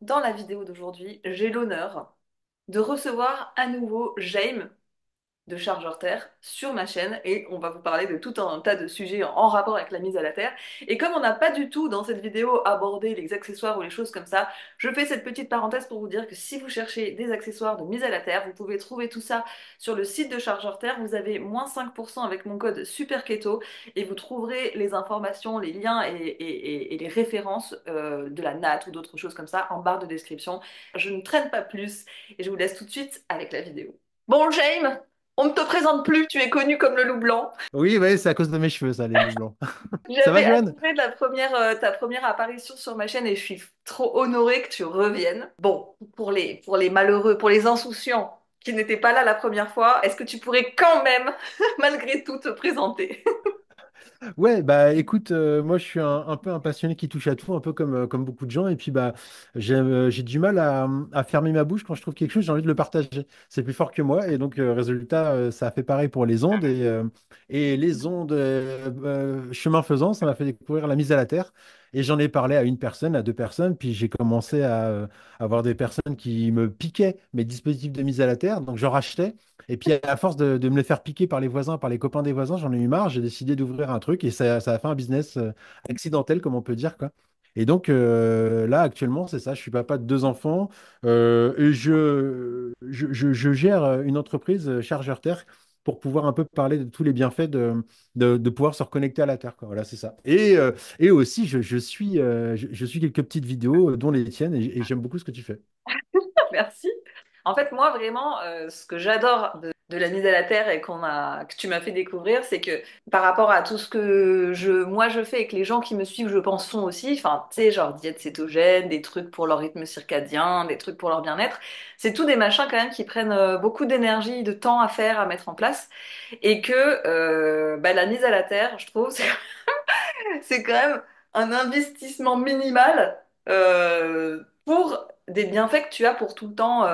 Dans la vidéo d'aujourd'hui, j'ai l'honneur de recevoir à nouveau Jaime de Chargeur Terre sur ma chaîne et on va vous parler de tout un tas de sujets en rapport avec la mise à la terre. Et comme on n'a pas du tout dans cette vidéo abordé les accessoires ou les choses comme ça, je fais cette petite parenthèse pour vous dire que si vous cherchez des accessoires de mise à la terre, vous pouvez trouver tout ça sur le site de Chargeur Terre. Vous avez moins 5% avec mon code SUPERKETO et vous trouverez les informations, les liens et les références de la NAT ou d'autres choses comme ça en barre de description. Je ne traîne pas plus et je vous laisse tout de suite avec la vidéo. Bon, James, on ne te présente plus, tu es connu comme le loup blanc. Oui, ouais, c'est à cause de mes cheveux, ça, les loups blancs. Ça va, J'avais Johan? adoré ta première apparition sur ma chaîne et je suis trop honorée que tu reviennes. Bon, pour les malheureux, pour les insouciants qui n'étaient pas là la première fois, est-ce que tu pourrais quand même, malgré tout, te présenter? Ouais, bah écoute, moi je suis un peu un passionné qui touche à tout, un peu comme beaucoup de gens, et puis bah j'ai du mal à fermer ma bouche quand je trouve quelque chose, j'ai envie de le partager. C'est plus fort que moi, et donc résultat, ça a fait pareil pour les ondes, et les ondes, chemin faisant, ça m'a fait découvrir la mise à la terre, et j'en ai parlé à une personne, à deux personnes, puis j'ai commencé à avoir des personnes qui me piquaient mes dispositifs de mise à la terre, donc j'en rachetais. Et puis, à force de me les faire piquer par les voisins, par les copains des voisins, j'en ai eu marre. J'ai décidé d'ouvrir un truc et ça a fait un business accidentel, comme on peut dire, quoi. Et donc, là, actuellement, c'est ça. Je suis papa de deux enfants et je gère une entreprise chargeur terre pour pouvoir un peu parler de tous les bienfaits de pouvoir se reconnecter à la Terre, quoi. Voilà, c'est ça. Et aussi, je suis quelques petites vidéos, dont les tiennes, et j'aime beaucoup ce que tu fais. Merci. En fait, moi, vraiment, ce que j'adore de la mise à la terre et que tu m'as fait découvrir, c'est que par rapport à tout ce que moi je fais et que les gens qui me suivent, je pense, font aussi, enfin, tu sais, genre diète cétogène, des trucs pour leur rythme circadien, des trucs pour leur bien-être, c'est tout des machins quand même qui prennent beaucoup d'énergie, de temps à faire, à mettre en place, et que bah, la mise à la terre, je trouve, c'est quand même un investissement minimal pour des bienfaits que tu as pour tout le temps.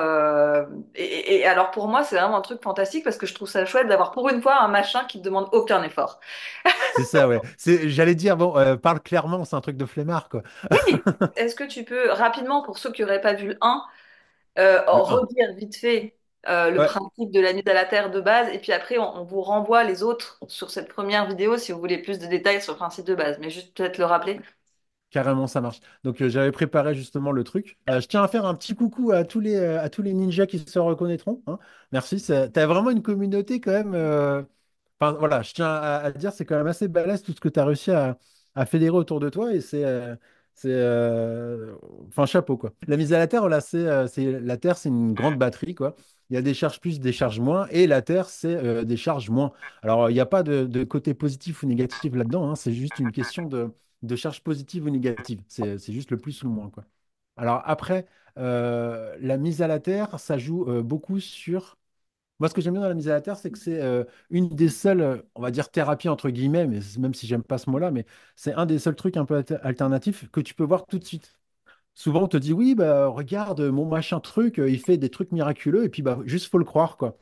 Et alors pour moi, c'est vraiment un truc fantastique parce que je trouve ça chouette d'avoir pour une fois un machin qui ne demande aucun effort. C'est ça, ouais. J'allais dire, bon, parle clairement, c'est un truc de flemmard, quoi. Oui, est-ce que tu peux rapidement, pour ceux qui n'auraient pas vu le 1, Le un. redire vite fait le Ouais, principe de la mise à la terre de base et puis après on vous renvoie les autres sur cette première vidéo si vous voulez plus de détails sur le principe de base, mais juste peut-être le rappeler. carrément, ça marche. Donc, j'avais préparé justement le truc. Je tiens à faire un petit coucou à tous les ninjas qui se reconnaîtront, hein. Merci. T'as vraiment une communauté quand même. Enfin, voilà, je tiens à dire, c'est quand même assez balèze tout ce que tu as réussi à fédérer autour de toi et enfin, chapeau, quoi. La mise à la Terre, voilà, la Terre, c'est une grande batterie, quoi. Il y a des charges plus, des charges moins, et la Terre, c'est des charges moins. Alors, il n'y a pas de côté positif ou négatif là-dedans, hein, c'est juste une question de charge positive ou négative. C'est juste le plus ou le moins, quoi. Alors, après, la mise à la Terre, ça joue beaucoup sur moi, ce que j'aime bien dans la mise à la terre, c'est que c'est une des seules, on va dire thérapie entre guillemets, mais même si j'aime pas ce mot-là, mais c'est un des seuls trucs un peu alternatifs que tu peux voir tout de suite. Souvent, on te dit, oui, bah, regarde, mon machin truc, il fait des trucs miraculeux, et puis bah, juste faut le croire, quoi.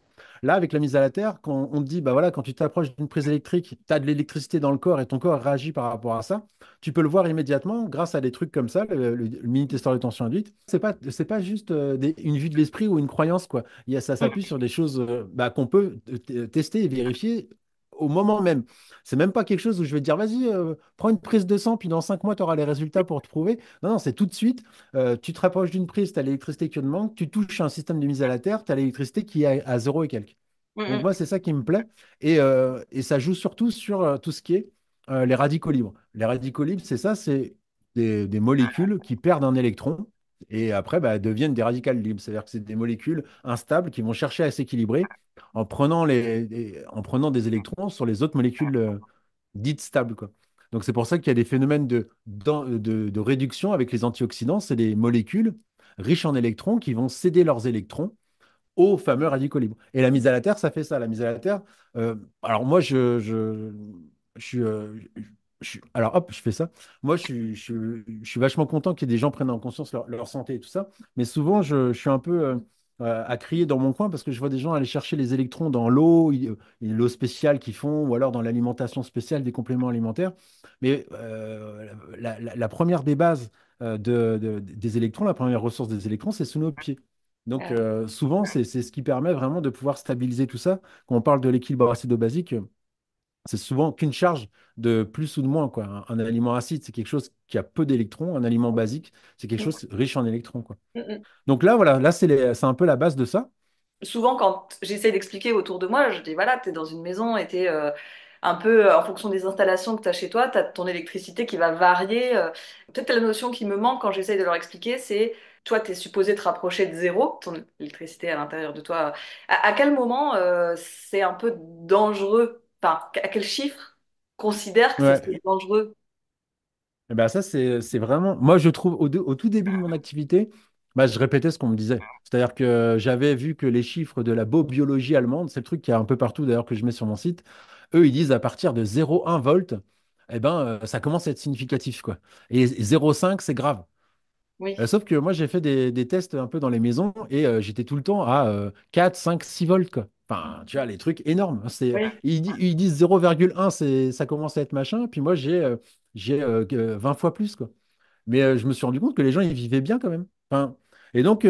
Là, avec la mise à la terre, quand on te dit, bah voilà, quand tu t'approches d'une prise électrique, tu as de l'électricité dans le corps et ton corps réagit par rapport à ça, tu peux le voir immédiatement grâce à des trucs comme ça, le mini-testeur de tension induite. C'est pas juste une vue de l'esprit ou une croyance, quoi. Ça s'appuie sur des choses bah, qu'on peut tester et vérifier au moment même. C'est même pas quelque chose où je vais te dire, vas-y, prends une prise de sang, puis dans 5 mois, tu auras les résultats pour te prouver. Non, non, c'est tout de suite. Tu te rapproches d'une prise, tu as l'électricité qui te manque, tu touches un système de mise à la terre, tu as l'électricité qui est à zéro et quelques. Donc moi, c'est ça qui me plaît. Et ça joue surtout sur tout ce qui est les radicaux libres. Les radicaux libres, c'est ça, c'est des molécules qui perdent un électron et après bah, deviennent des radicales libres. C'est-à-dire que c'est des molécules instables qui vont chercher à s'équilibrer en prenant des électrons sur les autres molécules dites stables, quoi. Donc c'est pour ça qu'il y a des phénomènes de réduction avec les antioxydants. C'est des molécules riches en électrons qui vont céder leurs électrons aux fameux radicaux libres. Et la mise à la terre, ça fait ça. La mise à la terre, alors moi, je suis, alors hop, je fais ça. Moi, je suis vachement content qu'il y ait des gens prennent en conscience leur santé et tout ça. Mais souvent, je suis un peu à crier dans mon coin parce que je vois des gens aller chercher les électrons dans l'eau, l'eau spéciale qu'ils font, ou alors dans l'alimentation spéciale des compléments alimentaires. Mais la première des bases des électrons, la première ressource des électrons, c'est sous nos pieds. Donc souvent, c'est ce qui permet vraiment de pouvoir stabiliser tout ça. Quand on parle de l'équilibre acido-basique, c'est souvent qu'une charge de plus ou de moins, quoi. Un aliment acide, c'est quelque chose qui a peu d'électrons. Un aliment basique, c'est quelque chose riche en électrons, quoi. Ouais. Donc là, voilà, là, c'est un peu la base de ça. Souvent, quand j'essaie d'expliquer autour de moi, je dis voilà, tu es dans une maison et tu es un peu en fonction des installations que tu as chez toi, tu as ton électricité qui va varier. Peut-être la notion qui me manque quand j'essaie de leur expliquer, c'est toi, tu es supposé te rapprocher de zéro, ton électricité à l'intérieur de toi. À quel moment c'est un peu dangereux? Enfin, à quel chiffre considère que Ouais. c'est dangereux? Eh ben ça, c'est vraiment. Moi, je trouve, au tout début de mon activité, bah, je répétais ce qu'on me disait. C'est-à-dire que j'avais vu que les chiffres de la biologie allemande, c'est le truc qui est un peu partout d'ailleurs que je mets sur mon site, eux, ils disent à partir de 0,1 volt, eh ben, ça commence à être significatif, quoi. Et 0,5, c'est grave. Oui, Sauf que moi, j'ai fait des tests un peu dans les maisons et j'étais tout le temps à 4, 5, 6 volts, quoi. Enfin, tu vois, les trucs énormes. oui, Ils disent 0,1, ça commence à être machin. Puis moi, j'ai 20 fois plus, quoi. Mais je me suis rendu compte que les gens, ils vivaient bien quand même. Enfin, et donc,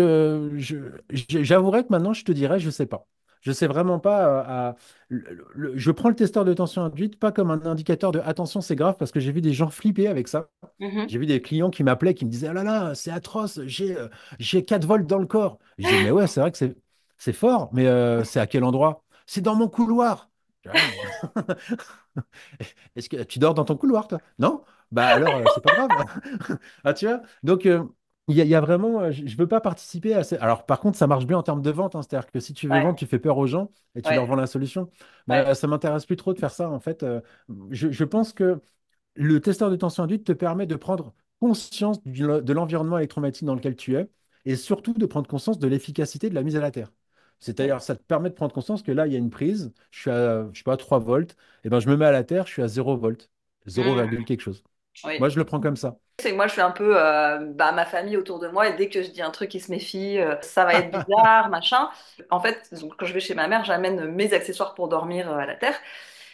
j'avouerais que maintenant, je te dirais, je sais pas. Je sais vraiment pas. Je prends le testeur de tension induite pas comme un indicateur de attention, c'est grave, parce que j'ai vu des gens flipper avec ça. mhm, J'ai vu des clients qui m'appelaient, qui me disaient, ah là là, c'est atroce, j'ai 4 volts dans le corps. Je dis, mais ouais, c'est vrai que c'est fort, mais c'est à quel endroit? C'est dans mon couloir. Ouais, mais est-ce que tu dors dans ton couloir, toi? Non? Bah alors, c'est pas grave. Ah, tu vois? Donc, il y a vraiment, je ne veux pas participer à Alors, par contre, ça marche bien en termes de vente, hein. C'est-à-dire que si tu veux ouais, vendre, tu fais peur aux gens et tu leur ouais, vends la solution. Mais ouais, ça m'intéresse plus trop de faire ça, en fait. Je pense que le testeur de tension induite te permet de prendre conscience de l'environnement électromagnétique dans lequel tu es et surtout de prendre conscience de l'efficacité de la mise à la terre. C'est-à-dire, ça te permet de prendre conscience que là, il y a une prise, je suis à, je sais pas, 3 volts, et ben je me mets à la terre, je suis à 0 volts, 0, mhm, quelque chose. Moi, oui. je le prends comme ça. C'est que moi, je suis un peu bah, ma famille autour de moi et dès que je dis un truc qui se méfie, ça va être bizarre, machin. En fait, donc, quand je vais chez ma mère, j'amène mes accessoires pour dormir à la terre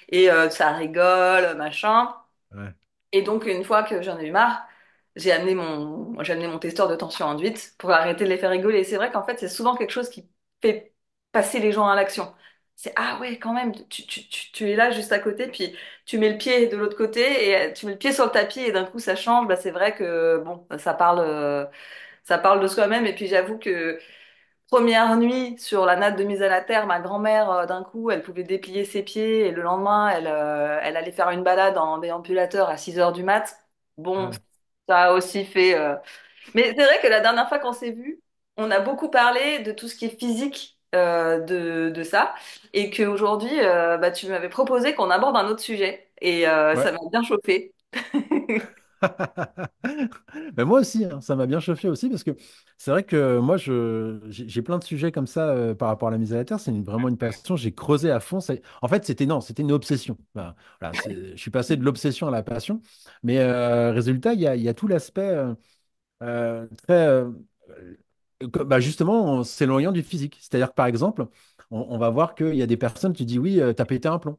et ça rigole, machin. Ouais, Et donc, une fois que j'en ai eu marre, j'ai amené mon testeur de tension induite pour arrêter de les faire rigoler. Et c'est vrai qu'en fait, c'est souvent quelque chose qui fait passer les gens à l'action. C'est, ah ouais, quand même, tu es là juste à côté, puis tu mets le pied de l'autre côté et tu mets le pied sur le tapis et d'un coup ça change. Bah, c'est vrai que, bon, ça parle de soi-même. Et puis j'avoue que première nuit sur la natte de mise à la terre, ma grand-mère, d'un coup, elle pouvait déplier ses pieds et le lendemain, elle allait faire une balade en déambulateur à 6 heures du mat. Bon, ouais. ça a aussi fait. Mais c'est vrai que la dernière fois qu'on s'est vu, on a beaucoup parlé de tout ce qui est physique de ça et qu'aujourd'hui, bah, tu m'avais proposé qu'on aborde un autre sujet et ça Ouais. m'a bien chauffé. Ben moi aussi, hein, ça m'a bien chauffé aussi parce que c'est vrai que moi, j'ai plein de sujets comme ça par rapport à la mise à la terre. Vraiment une passion. J'ai creusé à fond. En fait, non, c'était une obsession. Voilà, je suis passé de l'obsession à la passion. Mais résultat, il y a tout l'aspect très, bah justement, en s'éloignant du physique. C'est-à-dire que par exemple, on va voir qu'il y a des personnes, tu dis oui, t'as pété un plomb.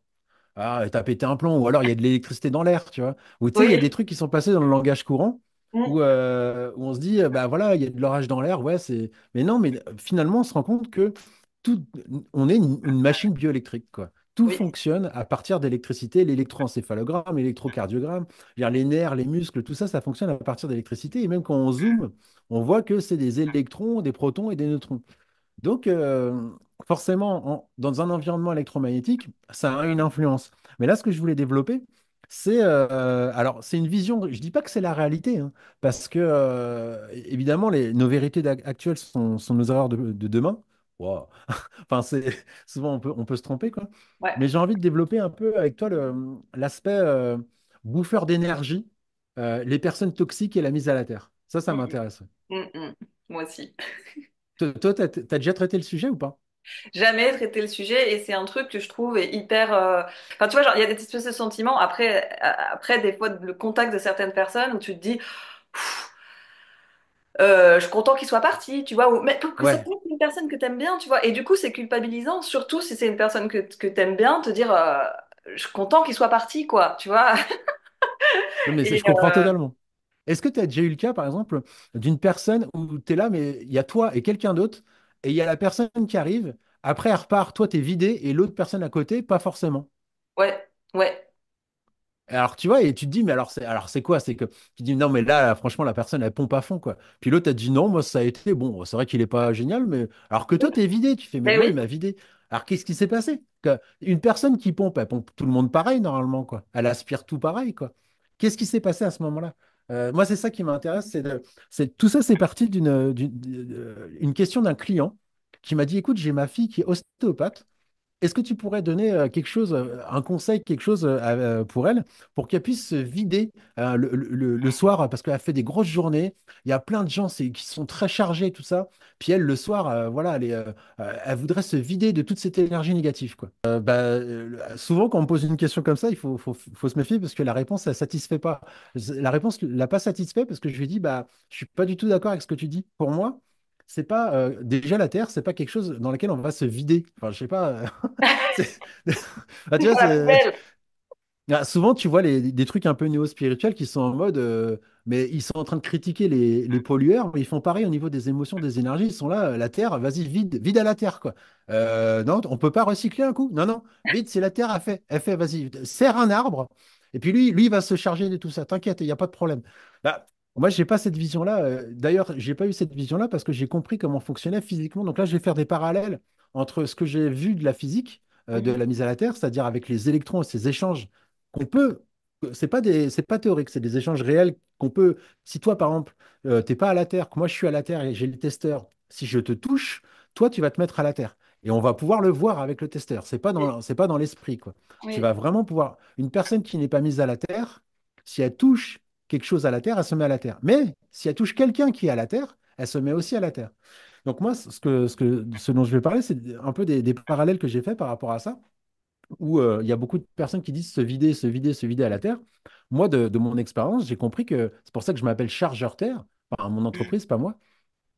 Ah, t'as pété un plomb, ou alors il y a de l'électricité dans l'air, tu vois. Ou tu sais, il y a des Oui. trucs qui sont passés dans le langage courant Mm. où on se dit, bah voilà, il y a de l'orage dans l'air, ouais, c'est. Mais non, mais finalement, on se rend compte que tout, on est une machine bioélectrique, quoi. Tout Oui. fonctionne à partir d'électricité, l'électroencéphalogramme, l'électrocardiogramme, je veux dire, les nerfs, les muscles, tout ça, ça fonctionne à partir d'électricité. Et même quand on zoome, on voit que c'est des électrons, des protons et des neutrons. Donc, forcément, dans un environnement électromagnétique, ça a une influence. Mais là, ce que je voulais développer, alors, c'est une vision, je ne dis pas que c'est la réalité, hein, parce que, évidemment, nos vérités actuelles sont nos erreurs de demain. Wow. Enfin, souvent, on peut se tromper, quoi. Ouais. Mais j'ai envie de développer un peu avec toi l'aspect bouffeur d'énergie, les personnes toxiques et la mise à la terre. Ça Mm, m'intéresse. mm, mm. Moi aussi. Toi, t'as déjà traité le sujet ou pas? Jamais traité le sujet et c'est un truc que je trouve est hyper. Enfin, tu vois, genre, il y a des espèces de sentiments après, des fois, le contact de certaines personnes où tu te dis, Pff, je suis content qu'il soit parti, tu vois, ou mais que ça Ouais. peut être une personne que t'aimes bien, tu vois, et du coup, c'est culpabilisant, surtout si c'est une personne que t'aimes bien, te dire, je suis content qu'il soit parti, quoi, tu vois. Non, mais Et je comprends totalement. est-ce que tu as déjà eu le cas, par exemple, d'une personne où tu es là, mais il y a toi et quelqu'un d'autre, et il y a la personne qui arrive, après elle repart, toi tu es vidé, et l'autre personne à côté, pas forcément. Ouais, ouais. Alors, tu vois, et tu te dis, mais alors c'est quoi? C'est que tu dis, non, mais là, franchement, la personne, elle pompe à fond, quoi. Puis l'autre, a dit, non, moi, ça a été, bon, c'est vrai qu'il est pas génial, mais alors que toi, t'es vidé, tu fais, mais Eh moi, il oui. m'a vidé. Alors, qu'est-ce qui s'est passé? Une personne qui pompe, elle pompe tout le monde pareil, normalement, quoi. Elle aspire tout pareil, quoi. Qu'est-ce qui s'est passé à ce moment-là? Moi, c'est ça qui m'intéresse, tout ça, c'est parti une question d'un client qui m'a dit, écoute, j'ai ma fille qui est ostéopathe. Est-ce que tu pourrais donner quelque chose, un conseil, quelque chose pour elle, pour qu'elle puisse se vider le soir, parce qu'elle fait des grosses journées. Il y a plein de gens qui sont très chargés, tout ça. Puis elle, le soir, voilà, elle voudrait se vider de toute cette énergie négative, quoi. Souvent, quand on me pose une question comme ça, il faut se méfier parce que la réponse, elle satisfait pas. La réponse l'a pas satisfait parce que je lui ai dit, bah, je suis pas du tout d'accord avec ce que tu dis. Pour moi, c'est pas déjà la Terre, c'est pas quelque chose dans lequel on va se vider. Enfin, je sais pas. C'est- Ah, tu C'est vois, pour la poubelle. souvent, tu vois des trucs un peu néo-spirituels qui sont en mode, mais ils sont en train de critiquer les pollueurs, mais ils font pareil au niveau des émotions, des énergies. Ils sont là, la Terre, vas-y, vide, vide à la Terre, quoi. Non, on peut pas recycler un coup. Non, non, vide, c'est la Terre, elle fait, vas-y, serre un arbre. Et puis lui, il va se charger de tout ça. T'inquiète, il n'y a pas de problème. Bah, moi, j'ai pas cette vision-là. D'ailleurs, j'ai pas eu cette vision-là parce que j'ai compris comment fonctionnait physiquement. Donc là, je vais faire des parallèles entre ce que j'ai vu de la physique, de Mhm. la mise à la Terre, c'est-à-dire avec les électrons et ces échanges qu'on peut, c'est pas théorique, c'est des échanges réels qu'on peut. Si toi, par exemple, t'es pas à la Terre, que moi je suis à la Terre et j'ai le testeur, si je te touche, toi, tu vas te mettre à la Terre. Et on va pouvoir le voir avec le testeur. C'est pas dans l'esprit, quoi. Tu Oui, vas vraiment pouvoir. Une personne qui n'est pas mise à la Terre, si elle touche quelque chose à la Terre, elle se met à la Terre. Mais si elle touche quelqu'un qui est à la Terre, elle se met aussi à la Terre. Donc moi, ce dont je vais parler, c'est un peu des parallèles que j'ai fait par rapport à ça où il y a beaucoup de personnes qui disent se vider, se vider, se vider à la terre. Moi, de mon expérience, j'ai compris que c'est pour ça que je m'appelle chargeur terre, enfin, mon entreprise, pas moi.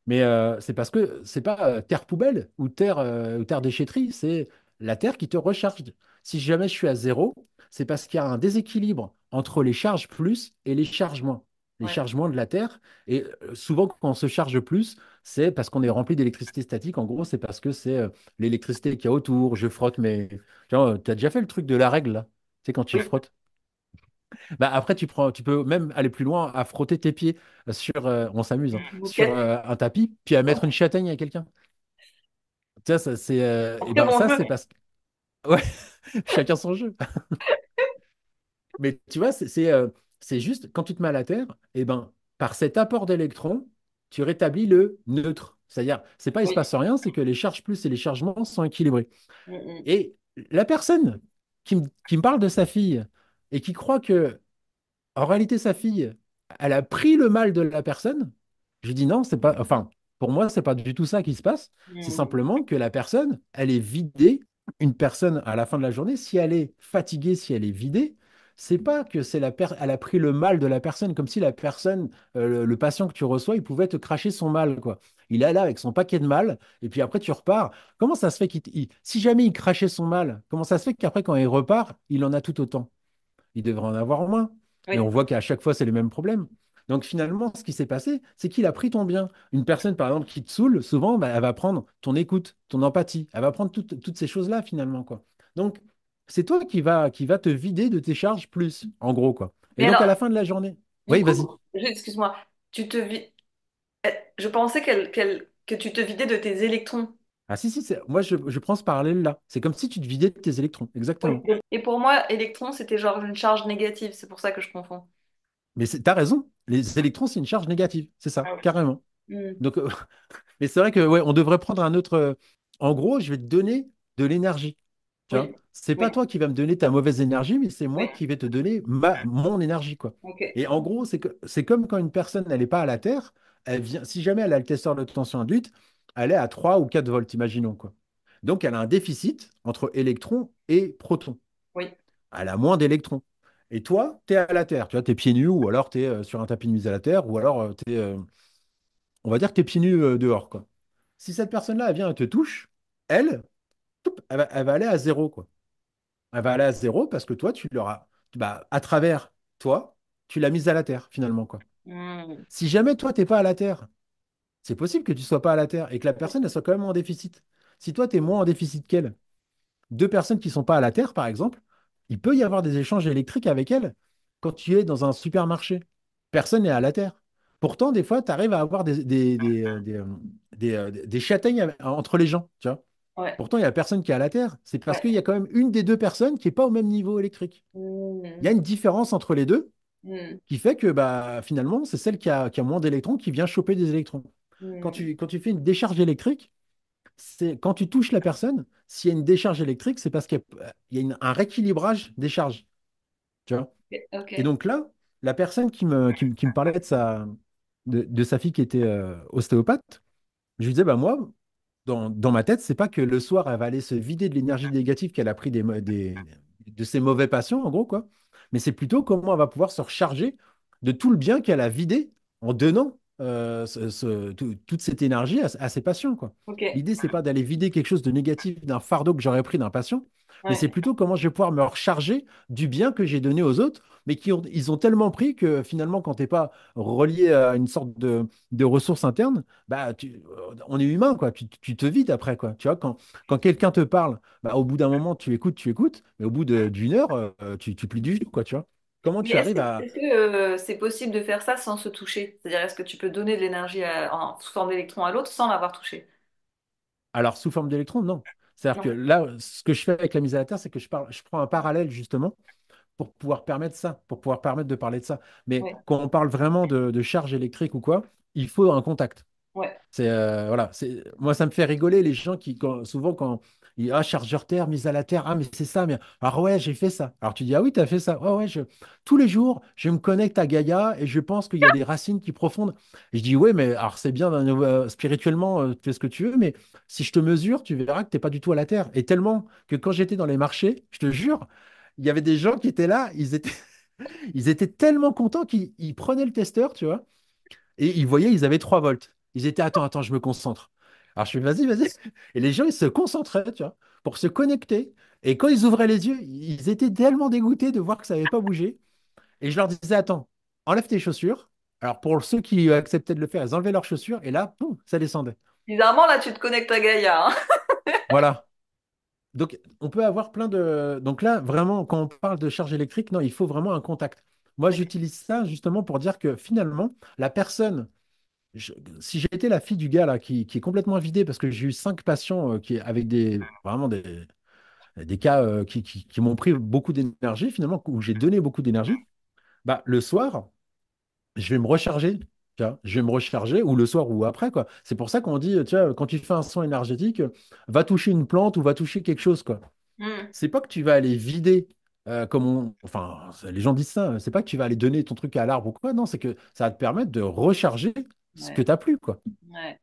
Mais c'est parce que c'est pas terre poubelle ou terre déchetterie, c'est la terre qui te recharge. Si jamais je suis à zéro, c'est parce qu'il y a un déséquilibre entre les charges plus et les charges moins. Les ouais. charges moins de la terre. Et souvent, quand on se charge plus, c'est parce qu'on est rempli d'électricité statique. En gros, c'est parce que c'est l'électricité qu'il y a autour. Je frotte, mais tu as déjà fait le truc de la règle, là? Tu sais, quand tu Oui. frottes. Bah, après, tu peux même aller plus loin à frotter tes pieds on s'amuse, hein, sur Moquette. un tapis, puis à mettre une châtaigne à quelqu'un. Tu vois, ça, et C'est ben, mon ça, jeu. c'est parce que, ouais, chacun son jeu. Mais tu vois, c'est juste, quand tu te mets à la Terre, et ben, par cet apport d'électrons, tu rétablis le neutre. C'est-à-dire, c'est pas il se Oui. passe rien, c'est que les charges plus et les charges moins sont équilibrés. Mhm. Et la personne qui me parle de sa fille et qui croit que en réalité, sa fille, elle a pris le mal de la personne. Je dis non, c'est pas. Enfin, pour moi, c'est pas du tout ça qui se passe. C'est Mhm. simplement que la personne, elle est vidée. Une personne, à la fin de la journée, si elle est fatiguée, si elle est vidée, c'est pas que elle a pris le mal de la personne, comme si la personne, le patient que tu reçois, il pouvait te cracher son mal, quoi. Il est là avec son paquet de mal, et puis après, tu repars. Comment ça se fait si jamais il crachait son mal, comment ça se fait qu'après, quand il repart, il en a tout autant? Il devrait en avoir moins. Mais Oui. on voit qu'à chaque fois, c'est les mêmes problèmes. Donc finalement, ce qui s'est passé, c'est qu'il a pris ton bien. Une personne, par exemple, qui te saoule, souvent, bah, elle va prendre ton écoute, ton empathie. Elle va prendre toutes ces choses-là, finalement, quoi. Donc, c'est toi qui va te vider de tes charges plus, en gros, quoi. Et Mais donc, à alors, la fin de la journée, du oui, vas-y. coup, excuse-moi, tu te vis. Je pensais que tu te vidais de tes électrons. Ah si, si, moi, je prends ce parallèle-là. C'est comme si tu te vidais de tes électrons, Oui. exactement. Et pour moi, électron, c'était genre une charge négative. C'est pour ça que je confonds. Mais t'as raison, les électrons, c'est une charge négative, c'est ça, Ah, ok. carrément. Mhm. Donc, mais c'est vrai que ouais, on devrait prendre un autre. En gros, je vais te donner de l'énergie. Tu vois, Oui. c'est Oui. pas toi qui vas me donner ta mauvaise énergie, mais c'est moi Oui. qui vais te donner mon énergie, quoi. Ok. Et en gros, c'est comme quand une personne elle n'est pas à la Terre, elle vient, si jamais elle a le testeur de tension induite, elle est à 3 ou 4 volts, imaginons, quoi. Donc, elle a un déficit entre électrons et protons. Oui. Elle a moins d'électrons. Et toi, tu es à la Terre, tu vois, tu es pieds nus, ou alors tu es sur un tapis de mise à la Terre, ou alors on va dire que tu es pieds nus dehors, quoi. Si cette personne-là, elle vient et te touche, elle, elle va aller à zéro, quoi. Elle va aller à zéro parce que toi, tu l'auras, bah, à travers toi, tu l'as mise à la terre, finalement, quoi. Hmm. Si jamais toi, t'es pas à la Terre, c'est possible que tu sois pas à la Terre et que la personne, elle soit quand même en déficit. Si toi, tu es moins en déficit qu'elle, deux personnes qui sont pas à la Terre, par exemple, il peut y avoir des échanges électriques avec elles quand tu es dans un supermarché. Personne n'est à la Terre. Pourtant, des fois, tu arrives à avoir des châtaignes entre les gens, tu vois. Ouais, Pourtant, il n'y a personne qui est à la Terre. C'est parce qu'il y ouais. a quand même une des deux personnes qui n'est pas au même niveau électrique. Il y Hmm. a une différence entre les deux Hmm. qui fait que bah, finalement, c'est celle qui a moins d'électrons qui vient choper des électrons. Hmm. Quand tu fais une décharge électrique, c'est quand tu touches la personne, s'il y a une décharge électrique, c'est parce qu'il y a un rééquilibrage des charges, tu vois. Ok. Et Ok. donc là, la personne qui me parlait de sa fille qui était ostéopathe, je lui disais, bah moi, dans ma tête, c'est pas que le soir, elle va aller se vider de l'énergie négative qu'elle a pris de ses mauvais patients, en gros, quoi. Mais c'est plutôt comment elle va pouvoir se recharger de tout le bien qu'elle a vidé en donnant toute cette énergie à ses patients, quoi. Ok. L'idée, c'est pas d'aller vider quelque chose de négatif d'un fardeau que j'aurais pris d'un patient, mais c'est Ouais. plutôt comment je vais pouvoir me recharger du bien que j'ai donné aux autres, mais ils ont tellement pris que finalement, quand tu n'es pas relié à une sorte de ressources internes, bah, on est humain, quoi. Tu te vides après, quoi. Tu vois, quand quelqu'un te parle, bah, au bout d'un moment, tu écoutes, mais au bout d'une heure, tu plies du genou, quoi, tu vois. Comment Mais tu arrives à... est-ce que c'est possible de faire ça sans se toucher? C'est-à-dire, est-ce que tu peux donner de l'énergie sous forme d'électron à l'autre sans l'avoir touché? Alors, sous forme d'électron, non. C'est-à-dire que Non. là, ce que je fais avec la mise à la terre, c'est que je prends un parallèle, justement, pour pouvoir permettre ça, pour pouvoir permettre de parler de ça. Mais Ouais. quand on parle vraiment de charge électrique ou quoi, il faut un contact. Ouais. Voilà, moi ça me fait rigoler les gens souvent quand chargeur terre, mise à la terre, ah mais c'est ça, mais alors ouais, j'ai fait ça. Alors tu dis ah oui, tu as fait ça. Ouais ouais, tous les jours, je me connecte à Gaïa et je pense qu'il y a des racines qui profondent. Et je dis ouais, mais alors c'est bien spirituellement, tu fais ce que tu veux, mais si je te mesure, tu verras que tu n'es pas du tout à la terre. Et tellement que quand j'étais dans les marchés, je te jure, il y avait des gens qui étaient là, ils étaient tellement contents qu'ils prenaient le testeur, tu vois. Et ils voyaient, ils avaient 3 volts. Ils étaient, attends, je me concentre. Alors je fais, vas-y. Et les gens, ils se concentraient, tu vois, pour se connecter. Et quand ils ouvraient les yeux, ils étaient tellement dégoûtés de voir que ça n'avait pas bougé. Et je leur disais, attends, enlève tes chaussures. Alors pour ceux qui acceptaient de le faire, ils enlevaient leurs chaussures et là, poum, ça descendait. Bizarrement, là, tu te connectes à Gaïa, hein. Voilà. Donc on peut avoir plein de... Donc là, vraiment, quand on parle de charge électrique, non, il faut vraiment un contact. Moi, Ok. j'utilise ça justement pour dire que finalement, la personne je- si j'ai été la fille du gars là qui est complètement vidé parce que j'ai eu 5 patients avec vraiment des cas qui m'ont pris beaucoup d'énergie finalement, où j'ai donné beaucoup d'énergie, bah le soir, je vais me recharger. Tu vois, je vais me recharger ou le soir ou après quoi. C'est pour ça qu'on dit, tu vois, quand tu fais un son énergétique, va toucher une plante ou va toucher quelque chose quoi. Hmm. C'est pas que tu vas aller vider enfin, les gens disent ça, c'est pas que tu vas aller donner ton truc à l'arbre ou quoi, non, c'est que ça va te permettre de recharger ce que Ouais. tu as plus quoi. Ouais.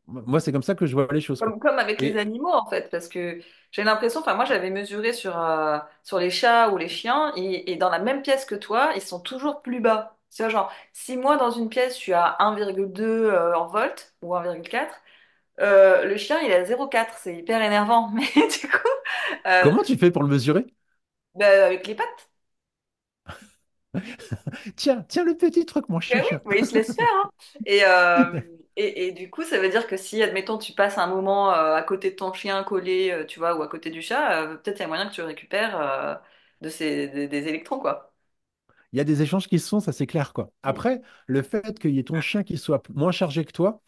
Moi, c'est comme ça que je vois les choses, quoi. Comme avec les Et animaux, en fait, parce que j'ai l'impression, enfin, moi, j'avais mesuré sur les chats ou les chiens, et dans la même pièce que toi, ils sont toujours plus bas. Tu vois, genre, si moi, dans une pièce, je suis à 1,2 en volts, ou 1,4, le chien, il est à 0,4. C'est hyper énervant. Mais du coup, euh, comment tu fais pour le mesurer? bah, avec les pattes. Tiens, le petit truc, mon Ben oui, chien. mais il se laisse faire, hein. Et, et du coup, ça veut dire que si, admettons, tu passes un moment à côté de ton chien collé, tu vois, ou à côté du chat, peut-être il y a moyen que tu récupères des électrons, quoi. Il y a des échanges qui se font, ça c'est clair, quoi. Mm. Après, le fait qu'il y ait ton chien qui soit moins chargé que toi,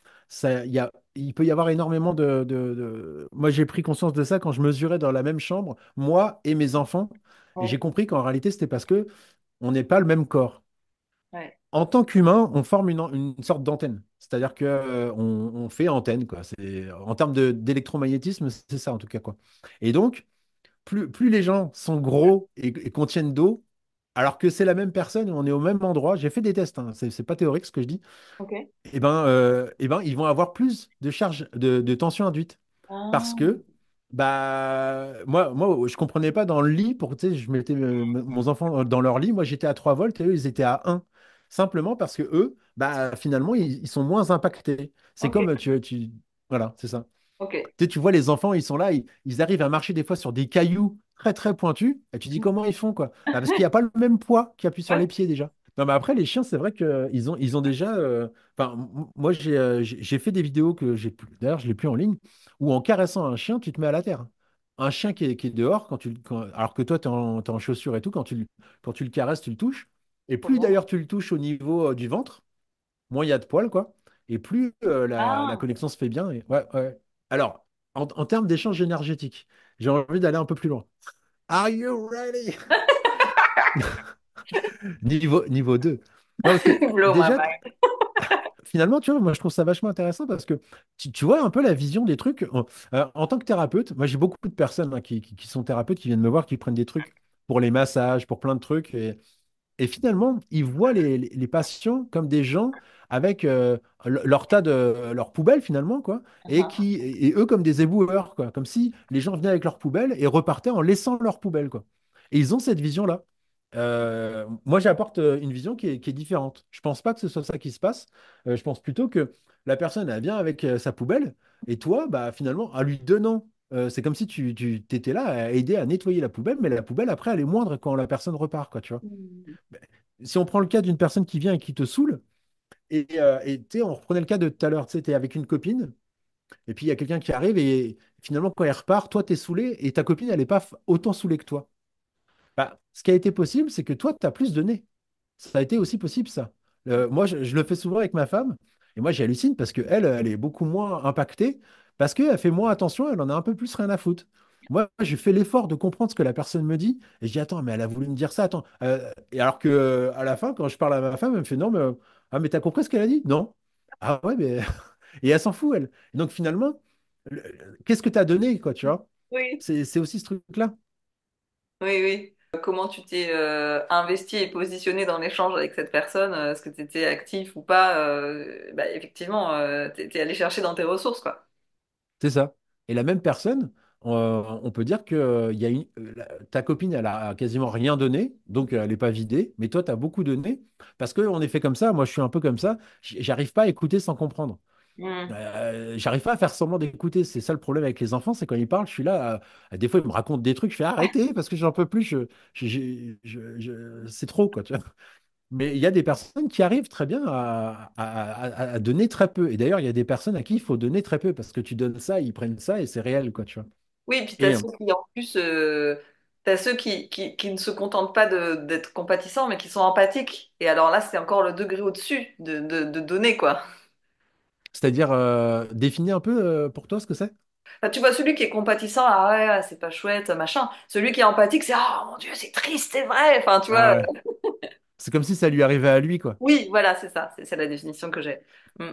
il peut y avoir énormément Moi, j'ai pris conscience de ça quand je mesurais dans la même chambre, moi et mes enfants, et j'ai Ouais, compris qu'en réalité, c'était parce que on n'est pas le même corps. ouais, En tant qu'humain, on forme une sorte d'antenne. C'est-à-dire que, on fait antenne, quoi. En termes d'électromagnétisme, c'est ça en tout cas, quoi. Et donc, plus les gens sont gros et contiennent d'eau, alors que c'est la même personne, on est au même endroit. J'ai fait des tests, hein, c'est pas théorique ce que je dis. ok. Ils vont avoir plus de charge de tension induite. Parce Ah, que moi, je comprenais pas dans le lit, tu sais, je mettais mon enfant dans leur lit, moi j'étais à 3 volts et eux, ils étaient à 1. Simplement parce que eux, bah, finalement, ils sont moins impactés. C'est ok, comme Voilà, c'est ça. ok. Tu vois, les enfants, ils sont là, ils arrivent à marcher des fois sur des cailloux très très pointus, et tu dis comment ils font, quoi? Bah, parce qu'il n'y a pas le même poids qui appuie sur Ouais, les pieds déjà. Non, mais après, les chiens, c'est vrai qu'ils ont déjà. Enfin, moi, j'ai fait des vidéos que j'ai plus. D'ailleurs, je l'ai plus en ligne, où en caressant un chien, tu te mets à la terre. Un chien qui est dehors, alors que toi, t'es en chaussures et tout, quand tu le caresses, tu le touches. Et Trop plus bien. d'ailleurs tu le touches au niveau du ventre, moins il y a de poils, quoi. Et plus la Ah, connexion se fait bien. Ouais, ouais. Alors, en termes d'échange énergétique, j'ai envie d'aller un peu plus loin. Are you ready? Niveau 2. Non, parce que blow my déjà, mind. finalement, tu vois, moi, je trouve ça vachement intéressant parce que tu vois un peu la vision des trucs. En tant que thérapeute, moi, j'ai beaucoup de personnes hein, qui sont thérapeutes qui viennent me voir, qui prennent des trucs pour les massages, pour plein de trucs. Et finalement, ils voient les patients comme des gens avec leur tas leur poubelle finalement, quoi, et eux comme des éboueurs, quoi, comme si les gens venaient avec leur poubelle et repartaient en laissant leur poubelle, quoi. Et ils ont cette vision-là. Moi, j'apporte une vision qui est différente. Je pense pas que ce soit ça qui se passe. Je pense plutôt que la personne, elle vient avec sa poubelle, et toi, bah, finalement, en lui donnant, c'est comme si tu t'étais là à aider à nettoyer la poubelle, mais la poubelle, après, elle est moindre quand la personne repart, quoi, tu vois. Mhm. Si on prend le cas d'une personne qui vient et qui te saoule, et tu sais, on reprenait le cas de tout à l'heure, tu sais, t'es avec une copine, et puis il y a quelqu'un qui arrive, et finalement, quand elle repart, toi, t'es saoulé, et ta copine, elle n'est pas autant saoulée que toi. Bah, ce qui a été possible, c'est que toi, tu as plus donné. Ça a été aussi possible, ça. Moi, je le fais souvent avec ma femme, et moi, j'hallucine parce qu'elle, elle est beaucoup moins impactée, parce qu'elle fait moins attention, elle en a un peu plus rien à foutre. Moi, je fais l'effort de comprendre ce que la personne me dit, et je dis, attends, mais elle a voulu me dire ça, attends. Et alors que à la fin, quand je parle à ma femme, elle me fait, non, mais t'as compris ce qu'elle a dit? Non. Ah ouais, mais. Et elle s'en fout, elle. Et donc, finalement, qu'est-ce que tu as donné, quoi, tu vois? Oui, C'est aussi ce truc-là. oui, oui. Comment tu t'es investi et positionné dans l'échange avec cette personne? Est-ce que tu étais actif ou pas? Bah, effectivement, t'es allé chercher dans tes ressources, quoi. C'est ça. Et la même personne, on peut dire que il y a ta copine, elle a quasiment rien donné, donc elle n'est pas vidée, mais toi, tu as beaucoup donné, parce qu'on est fait comme ça, moi je suis un peu comme ça, j'arrive pas à écouter sans comprendre. Hmm. J'arrive pas à faire semblant d'écouter, c'est ça le problème avec les enfants, c'est quand ils parlent, je suis là, des fois ils me racontent des trucs, je fais arrêtez, parce que j'en peux plus, c'est trop, quoi, tu vois. Mais il y a des personnes qui arrivent très bien à donner très peu. Et d'ailleurs, il y a des personnes à qui il faut donner très peu parce que tu donnes ça, ils prennent ça et c'est réel, quoi, tu vois. Oui, puis t'as Et ceux qui, en plus, t'as ceux qui ne se contentent pas d'être compatissants, mais qui sont empathiques. Et alors là, c'est encore le degré au-dessus de donner, quoi. c'est-à-dire, définis un peu pour toi ce que c'est. Enfin, tu vois, celui qui est compatissant, ah ouais, ah, c'est pas chouette, machin. Celui qui est empathique, c'est, ah mon Dieu, c'est triste, c'est vrai. Enfin, tu Ah vois, ouais. C'est comme si ça lui arrivait à lui, quoi. oui, voilà, c'est ça. C'est la définition que j'ai. Mm.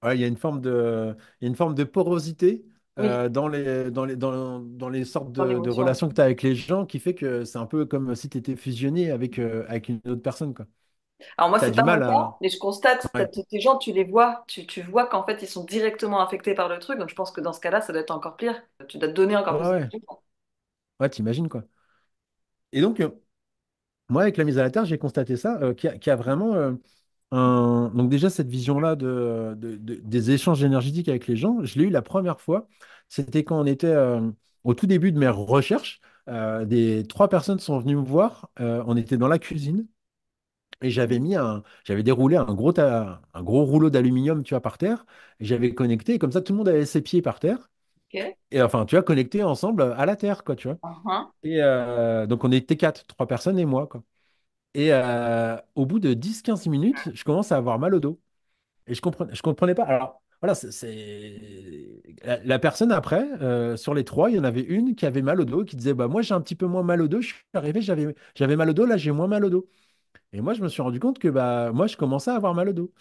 Ouais, il y a une forme de porosité Oui, dans les sortes dans de l'émotion. relations que tu as avec les gens qui fait que c'est un peu comme si tu étais fusionné avec une autre personne, quoi. Alors moi, Tu as c'est du pas mon mal cas, à. mais je constate, Ouais, tes gens, tu les vois, tu vois qu'en fait, ils sont directement affectés par le truc. Donc je pense que dans ce cas-là, ça doit être encore pire. Tu dois te donner encore ouais, plus ouais. d'énergie. Ouais, t'imagines, quoi. Et donc, moi, avec la mise à la terre, j'ai constaté ça, qu'il y a vraiment donc déjà cette vision-là des échanges énergétiques avec les gens. Je l'ai eu la première fois, c'était quand on était au tout début de mes recherches. Des trois personnes sont venues me voir. On était dans la cuisine et j'avais déroulé un gros rouleau d'aluminium, tu vois, par terre. Et j'avais connecté, et comme ça, tout le monde avait ses pieds par terre. Ok. Et enfin, tu vois, connectés ensemble à la terre, quoi, tu vois. Mhm. Et donc on était quatre, trois personnes et moi, quoi. Et au bout de 10-15 minutes, je commence à avoir mal au dos. Et je comprenais pas. Alors, voilà, la personne après, sur les trois, il y en avait une qui avait mal au dos, qui disait, bah, moi, j'ai un petit peu moins mal au dos. Je suis arrivé, j'avais mal au dos, là, j'ai moins mal au dos. Et moi, je me suis rendu compte que bah, moi, je commençais à avoir mal au dos.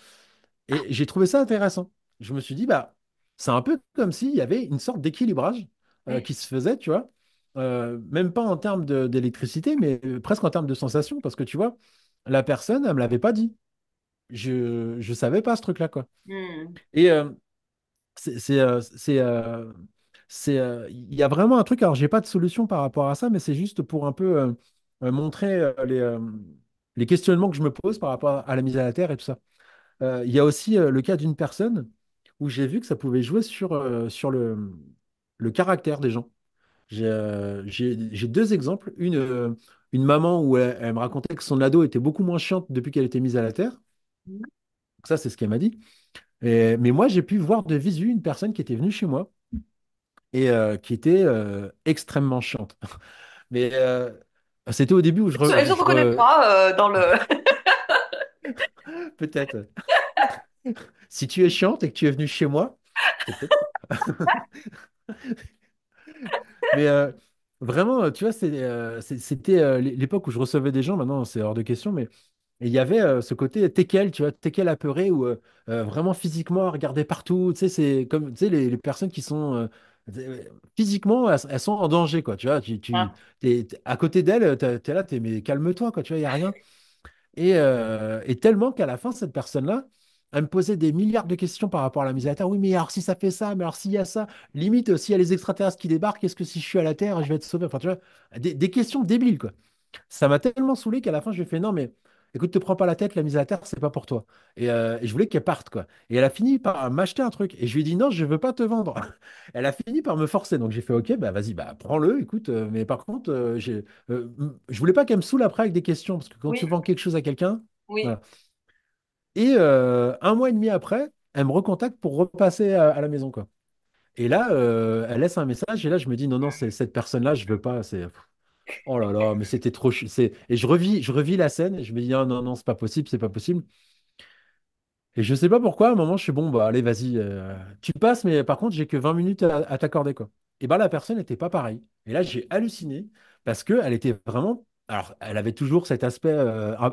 Et j'ai trouvé ça intéressant. Je me suis dit, bah, c'est un peu comme s'il y avait une sorte d'équilibrage Oui. qui se faisait, tu vois. Même pas en termes d'électricité, mais presque en termes de sensation, parce que tu vois, la personne, elle me l'avait pas dit. Je savais pas ce truc-là, quoi. Hmm. Et il y a vraiment un truc, alors j'ai pas de solution par rapport à ça, mais c'est juste pour un peu montrer les questionnements que je me pose par rapport à la mise à la terre et tout ça. Il y a aussi le cas d'une personne où j'ai vu que ça pouvait jouer sur le caractère des gens. J'ai deux exemples. une maman où elle me racontait que son ado était beaucoup moins chiante depuis qu'elle était mise à la terre. Donc ça, c'est ce qu'elle m'a dit. Mais moi, j'ai pu voir de visu une personne qui était venue chez moi et qui était extrêmement chiante. Mais c'était au début où Et se reconnaîtra dans le... peut-être. Si tu es chiante et que tu es venu chez moi, c'est peut-être toi. Mais vraiment, tu vois, c'était l'époque où je recevais des gens. Maintenant, c'est hors de question, mais et il y avait ce côté teckel, tu vois, teckel apeuré, où vraiment physiquement, regarder partout. Tu sais, c'est comme, tu sais, les personnes qui sont euh, physiquement, elles sont en danger, quoi. Tu vois, à côté d'elles, t'es là, mais calme-toi, quoi. Tu vois, il y a rien. Et tellement qu'à la fin, cette personne-là, elle me posait des milliards de questions par rapport à la mise à la Terre. Oui, mais alors si ça fait ça, mais alors s'il y a ça, limite, s'il y a les extraterrestres qui débarquent, est-ce que si je suis à la Terre, je vais être sauvé? Enfin, tu vois, des questions débiles, quoi. Ça m'a tellement saoulé qu'à la fin, je lui ai fait non, mais écoute, te prends pas la tête, la mise à la terre, c'est pas pour toi. Et je voulais qu'elle parte, quoi. Et elle a fini par m'acheter un truc. Et je lui ai dit non, je veux pas te vendre. Elle a fini par me forcer. Donc j'ai fait ok, bah vas-y, bah prends-le, écoute. Mais par contre, je voulais pas qu'elle me saoule après avec des questions, parce que quand tu Oui, vends quelque chose à quelqu'un, oui. voilà. Et un mois et demi après, elle me recontacte pour repasser à la maison, quoi. Et là, elle laisse un message, et là, je me dis non, non, c'est cette personne-là, je veux pas. C'est Oh là là, mais c'était trop. Et je revis la scène et je me dis, non, non, non, c'est pas possible, c'est pas possible. Et je sais pas pourquoi, à un moment, je suis bon, bah allez, vas-y, tu passes, mais par contre, j'ai que 20 minutes à t'accorder, quoi. Et bah la personne n'était pas pareille. Et là, j'ai halluciné parce qu'elle était vraiment. Alors, elle avait toujours cet aspect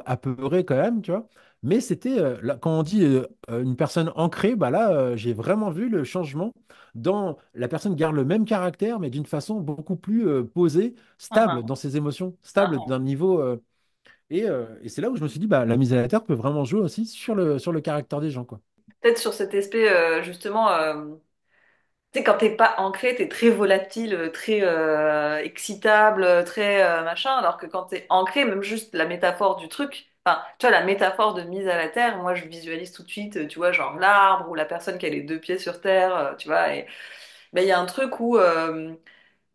apeuré quand même, tu vois. Mais c'était, quand on dit une personne ancrée, bah là, j'ai vraiment vu le changement dans la personne garde le même caractère, mais d'une façon beaucoup plus posée, stable Ah, dans ses émotions, ah, stable ah. d'un niveau. Et c'est là où je me suis dit, bah, la mise à la terre peut vraiment jouer aussi sur le caractère des gens, quoi. Peut-être sur cet aspect, justement, tu sais, quand t'es pas ancré, t'es très volatile, très excitable, très machin, alors que quand t'es ancré, même juste la métaphore du truc, enfin, tu vois, la métaphore de mise à la terre, moi je visualise tout de suite, tu vois, genre l'arbre ou la personne qui a les deux pieds sur terre, tu vois, et ben, il y a un truc où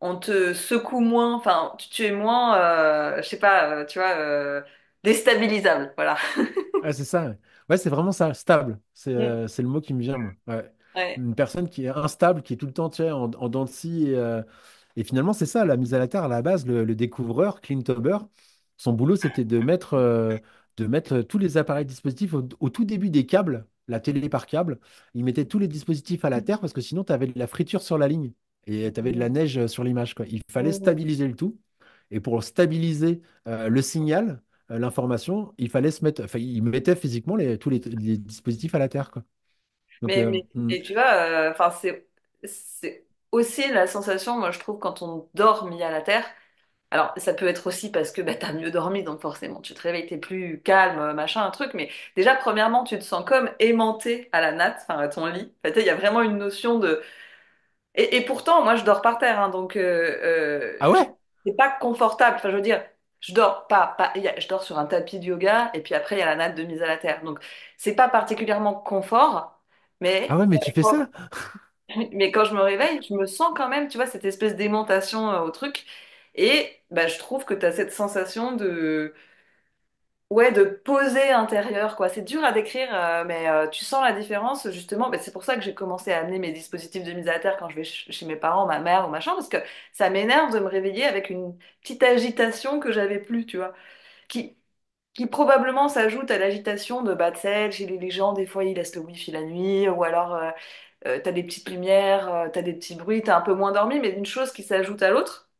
on te secoue moins, enfin, tu es moins, je sais pas, tu vois, déstabilisable, voilà. Ah, c'est ça. Ouais, ouais, c'est vraiment ça, stable. C'est Mm. euh, c'est le mot qui me vient, moi. Ouais. Ouais. Une personne qui est instable, qui est tout le temps, tu sais, en dents de scie. Et finalement, c'est ça, la mise à la terre, à la base, le découvreur, Clint Huber, son boulot, c'était de mettre tous les appareils dispositifs au tout début des câbles, la télé par câble. Il mettait tous les dispositifs à la terre parce que sinon, tu avais de la friture sur la ligne et tu avais de la neige sur l'image, quoi. Il fallait Mm. stabiliser le tout. Et pour stabiliser le signal, l'information, il fallait se mettre, enfin, il mettait physiquement tous les dispositifs à la terre, quoi. Donc, Et tu vois, enfin, c'est aussi la sensation, moi je trouve, quand on dort mis à la terre. Alors, ça peut être aussi parce que bah, t'as mieux dormi, donc forcément, tu te réveilles, t'es plus calme, machin, un truc. Mais déjà, premièrement, tu te sens comme aimanté à la natte, enfin à ton lit. Enfin, tu sais, il y a vraiment une notion de... Et pourtant, moi, je dors par terre, hein, donc ah ouais? c'est pas confortable. Enfin, je veux dire, je dors je dors sur un tapis de yoga, et puis après, il y a la natte de mise à la terre. Donc, c'est pas particulièrement confort, Ah mais ouais, mais tu fais ça? mais quand je me réveille, je me sens quand même, tu vois, cette espèce d'aimantation au truc. Et bah, je trouve que tu as cette sensation de, ouais, de poser intérieur, quoi. C'est dur à décrire, mais tu sens la différence, justement. Bah, c'est pour ça que j'ai commencé à amener mes dispositifs de mise à terre quand je vais chez mes parents, ma mère ou machin, parce que ça m'énerve de me réveiller avec une petite agitation que j'avais plus, tu vois. Qui, qui probablement s'ajoute à l'agitation de, bah, tu sais, chez les gens, des fois, ils laissent le wifi la nuit, ou alors t'as des petites lumières, t'as des petits bruits, t'es un peu moins dormi, mais d'une chose qui s'ajoute à l'autre,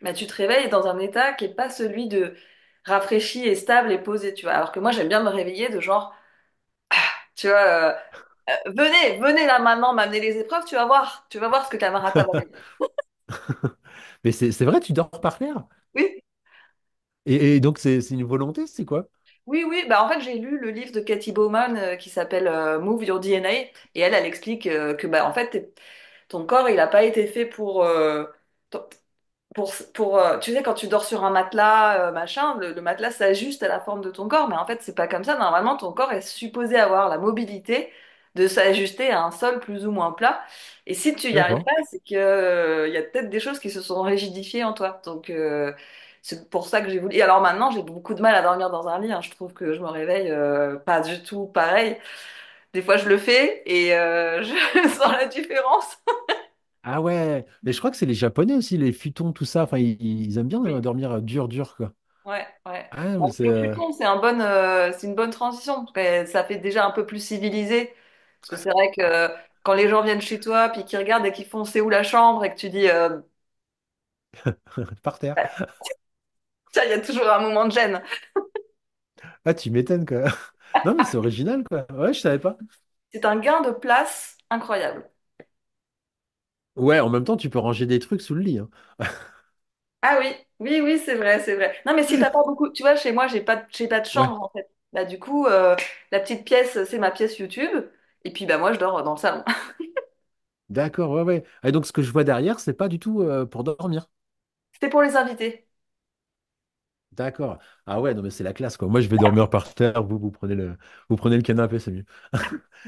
bah, tu te réveilles dans un état qui est pas celui de rafraîchi et stable et posé, tu vois. Alors que moi, j'aime bien me réveiller de genre, tu vois, venez là maintenant m'amener les épreuves, tu vas voir ce que ta mère a tabassé. Mais c'est vrai, tu dors par terre? Oui, Et donc, c'est une volonté, c'est quoi? oui, oui. Bah, en fait, j'ai lu le livre de Cathy Bowman qui s'appelle Move Your DNA et elle explique que bah, en fait, ton corps, il n'a pas été fait tu sais, quand tu dors sur un matelas, machin, le matelas s'ajuste à la forme de ton corps, mais en fait, c'est pas comme ça. Normalement, ton corps est supposé avoir la mobilité de s'ajuster à un sol plus ou moins plat. Et si tu y arrives D'accord. pas, c'est que, il y a peut-être des choses qui se sont rigidifiées en toi. Donc, c'est pour ça que j'ai voulu. Et alors maintenant, j'ai beaucoup de mal à dormir dans un lit, hein. Je trouve que je me réveille pas du tout pareil. Des fois, je le fais et je sens la différence. Ah ouais, mais je crois que c'est les Japonais aussi, les futons, tout ça. Enfin, ils aiment bien Oui. dormir dur, dur, quoi. Ouais, ouais. Ah, mais Bon, c'est. le futon, c'est une bonne transition. Parce que ça fait déjà un peu plus civilisé. Parce que c'est vrai que quand les gens viennent chez toi, puis qu'ils regardent et qu'ils font c'est où la chambre, et que tu dis, Par terre. bah, tiens, il y a toujours un moment de gêne. Ah, tu m'étonnes, quoi. Non, mais c'est original, quoi. Ouais, je savais pas. C'est un gain de place incroyable. Ouais, en même temps, tu peux ranger des trucs sous le lit, hein. Ah oui, oui, oui, c'est vrai, c'est vrai. Non, mais si t'as pas beaucoup, tu vois, chez moi, j'ai pas de Ouais, chambre en fait. Bah du coup, la petite pièce, c'est ma pièce YouTube. Et puis bah moi, je dors dans le salon. d'accord, ouais, ouais. Et donc, ce que je vois derrière, c'est pas du tout pour dormir. C'était pour les invités. D'accord. Ah ouais, non, mais c'est la classe, quoi. Moi, je vais dormir par terre, vous prenez le canapé, c'est mieux.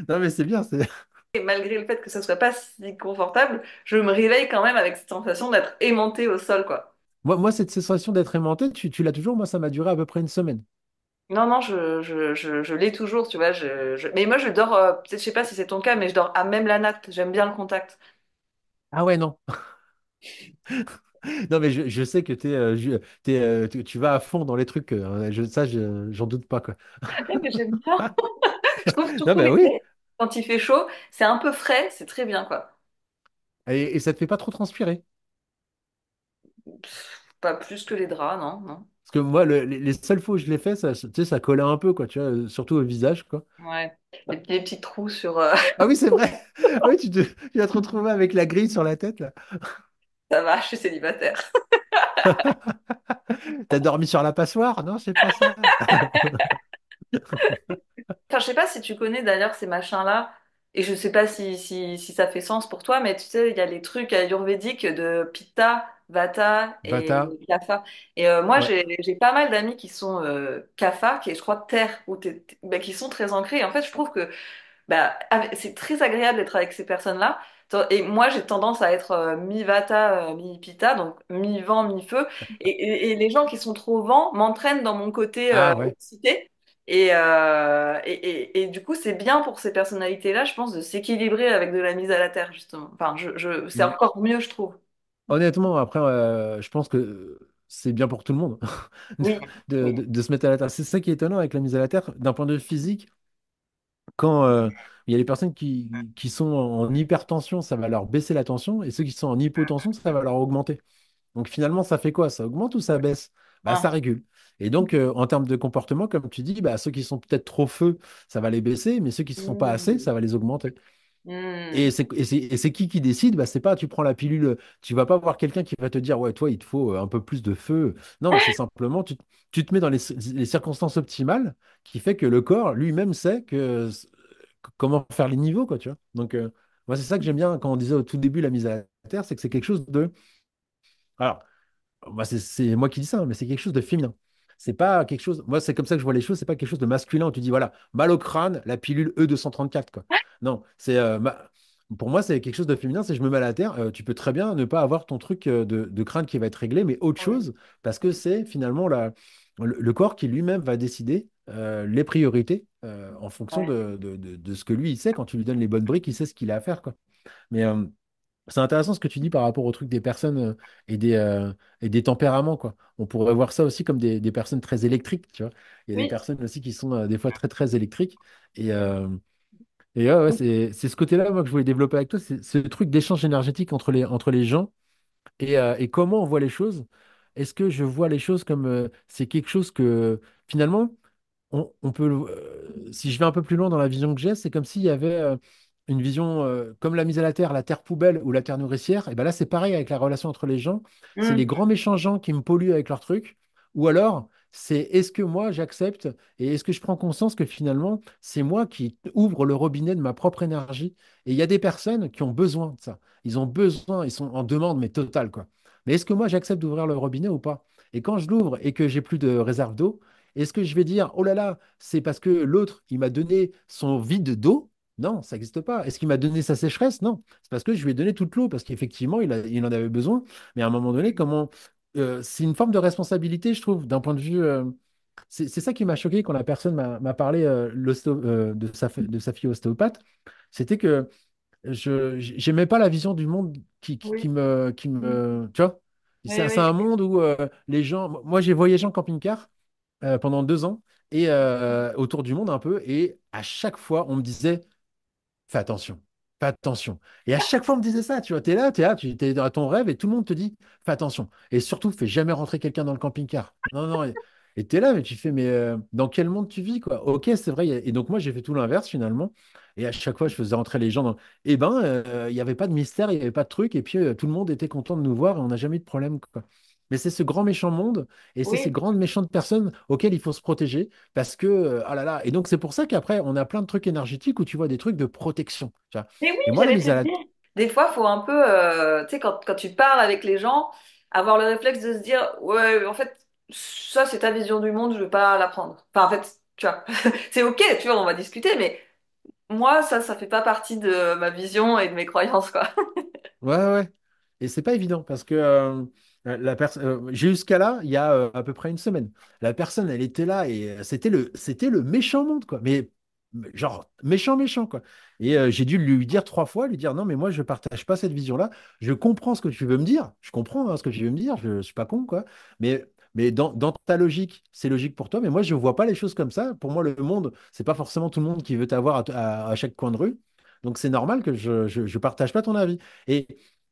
Non, mais c'est bien, c'est. Et malgré le fait que ça soit pas si confortable, je me réveille quand même avec cette sensation d'être aimantée au sol, quoi. Moi, cette sensation d'être aimanté, tu l'as toujours. Moi, ça m'a duré à peu près une semaine. Non, non, je l'ai toujours, tu vois. Mais moi, je dors, peut-être, je sais pas si c'est ton cas, mais je dors à même la natte. J'aime bien le contact. Ah ouais, non. Non, mais je sais que tu vas à fond dans les trucs. Ça, j'en doute pas, quoi. Ouais, mais j'aime bien. Je trouve Non, surtout bah oui. l'été, quand il fait chaud, c'est un peu frais, c'est très bien, quoi. Et ça te fait pas trop transpirer. Pas plus que les draps, non, non. Parce que moi, les seules fois où je l'ai fait, ça, tu sais, ça collait un peu, quoi, tu vois, surtout au visage, quoi. Ouais. Les petits trous sur... Ah oui, c'est vrai. Ah oui, tu vas te retrouver avec la grille sur la tête, là. Ça va, je suis célibataire. T'as dormi sur la passoire? Non, c'est pas ça. Enfin, je sais pas si tu connais d'ailleurs ces machins-là, et je sais pas si ça fait sens pour toi, mais tu sais, il y a les trucs ayurvédiques de Pitta, Vata et Vata. Kapha. Et moi, Ouais. j'ai pas mal d'amis qui sont Kapha, qui est, je crois, terre, ou bah, qui sont très ancrés. Et en fait, je trouve que bah, c'est très agréable d'être avec ces personnes-là. Et moi, j'ai tendance à être mi-vata, mi-pitta, donc mi-vent, mi-feu. Et les gens qui sont trop vent m'entraînent dans mon côté Ah ouais. excité. Et du coup, c'est bien pour ces personnalités-là, je pense, de s'équilibrer avec de la mise à la terre, justement. Enfin, c'est Mm. encore mieux, je trouve. Honnêtement, après, je pense que c'est bien pour tout le monde Oui, oui. de se mettre à la terre. C'est ça qui est étonnant avec la mise à la terre. D'un point de vue physique, quand il y a les personnes qui sont en hypertension, ça va leur baisser la tension, et ceux qui sont en hypotension, ça va leur augmenter. Donc finalement, ça fait quoi? Ça augmente ou ça baisse? Bah, ça Ah. régule. Et donc, en termes de comportement, comme tu dis, bah, ceux qui sont peut-être trop feu, ça va les baisser, mais ceux qui ne sont pas assez, Hmm. ça va les augmenter. Et Hmm. c'est qui décide? Bah, c'est pas tu prends la pilule, tu vas pas voir quelqu'un qui va te dire, ouais, toi, il te faut un peu plus de feu. Non, c'est simplement, tu te mets dans les circonstances optimales qui fait que le corps lui-même sait comment faire les niveaux, quoi, tu vois. Donc, moi, c'est ça que j'aime bien quand on disait au tout début la mise à la terre, c'est que c'est quelque chose de. Alors, moi, c'est moi qui dis ça, hein, mais c'est quelque chose de féminin. C'est pas quelque chose. Moi, c'est comme ça que je vois les choses. C'est pas quelque chose de masculin où tu dis, voilà, mal au crâne, la pilule E234, quoi. Non, pour moi, c'est quelque chose de féminin. C'est je me mets à la terre. Tu peux très bien ne pas avoir ton truc de crâne qui va être réglé, mais autre Oui. chose, parce que c'est finalement le corps qui lui-même va décider les priorités en fonction Ouais. de ce que lui, il sait. Quand tu lui donnes les bonnes briques, il sait ce qu'il a à faire, quoi. Mais. C'est intéressant ce que tu dis par rapport au truc des personnes et des tempéraments, quoi. On pourrait voir ça aussi comme des personnes très électriques, tu vois. Il y a des Oui. personnes aussi qui sont des fois très, très électriques. Et, euh, et ouais, ouais, c'est ce côté-là, moi, que je voulais développer avec toi, c'est ce truc d'échange énergétique entre les gens et comment on voit les choses. Est-ce que je vois les choses comme c'est quelque chose que finalement on peut, si je vais un peu plus loin dans la vision que j'ai, c'est comme s'il y avait une vision comme la mise à la terre poubelle ou la terre nourricière. Et ben là, c'est pareil avec la relation entre les gens. C'est les Hmm. grands méchants gens qui me polluent avec leurs trucs. Ou alors, c'est est-ce que moi j'accepte et est-ce que je prends conscience que finalement, c'est moi qui ouvre le robinet de ma propre énergie. Et il y a des personnes qui ont besoin de ça. Ils ont besoin, ils sont en demande, mais totale, quoi. Mais est-ce que moi j'accepte d'ouvrir le robinet ou pas? Et quand je l'ouvre et que j'ai plus de réserve d'eau, est-ce que je vais dire, oh là là, c'est parce que l'autre, il m'a donné son vide d'eau? Non, ça n'existe pas. Est-ce qu'il m'a donné sa sécheresse? Non. C'est parce que je lui ai donné toute l'eau, parce qu'effectivement, il en avait besoin. Mais à un moment donné, comment. c'est une forme de responsabilité, je trouve, d'un point de vue. C'est ça qui m'a choqué quand la personne m'a parlé de sa fille ostéopathe. C'était que j'aimais pas la vision du monde Oui. tu vois, Oui, c'est oui. un monde où les gens, moi j'ai voyagé en camping-car pendant 2 ans et autour du monde un peu, et à chaque fois on me disait fais attention, fais attention. Et à chaque fois, on me disait ça, tu vois, t'es là, tu es dans ton rêve et tout le monde te dit, fais attention. Et surtout, fais jamais rentrer quelqu'un dans le camping-car. Non, non. Et t'es là, mais tu fais, mais dans quel monde tu vis, quoi? Ok, c'est vrai. Et donc, moi, j'ai fait tout l'inverse, finalement. Et à chaque fois, je faisais rentrer les gens dans. Eh ben, il n'y avait pas de mystère, il n'y avait pas de truc. Et puis, tout le monde était content de nous voir et on n'a jamais eu de problème, quoi. Mais c'est ce grand méchant monde et c'est ces Oui. grandes méchantes personnes auxquelles il faut se protéger. Parce que, ah là là, et donc c'est pour ça qu'après, on a plein de trucs énergétiques où tu vois des trucs de protection. Tu vois. Mais oui, Et moi, la j'allais te mise à le la... dire. Des fois, il faut un peu, tu sais, quand tu parles avec les gens, avoir le réflexe de se dire, ouais, en fait, ça, c'est ta vision du monde, je veux pas la prendre. Enfin, en fait, tu vois, c'est ok, tu vois, on va discuter, mais moi, ça fait pas partie de ma vision et de mes croyances, quoi. Ouais, ouais, ouais. Et c'est pas évident parce que j'ai eu ce cas-là il y a à peu près une semaine. La personne, elle était là et c'était le méchant monde, quoi. Mais genre, méchant, méchant, quoi. Et j'ai dû lui dire 3 fois, lui dire non, mais moi, je partage pas cette vision-là. Je comprends ce que tu veux me dire. Je comprends hein, ce que tu veux me dire. Je suis pas con, quoi. Mais dans ta logique, c'est logique pour toi. Mais moi, je vois pas les choses comme ça. Pour moi, le monde, c'est pas forcément tout le monde qui veut t'avoir à chaque coin de rue. Donc, c'est normal que je partage pas ton avis. Et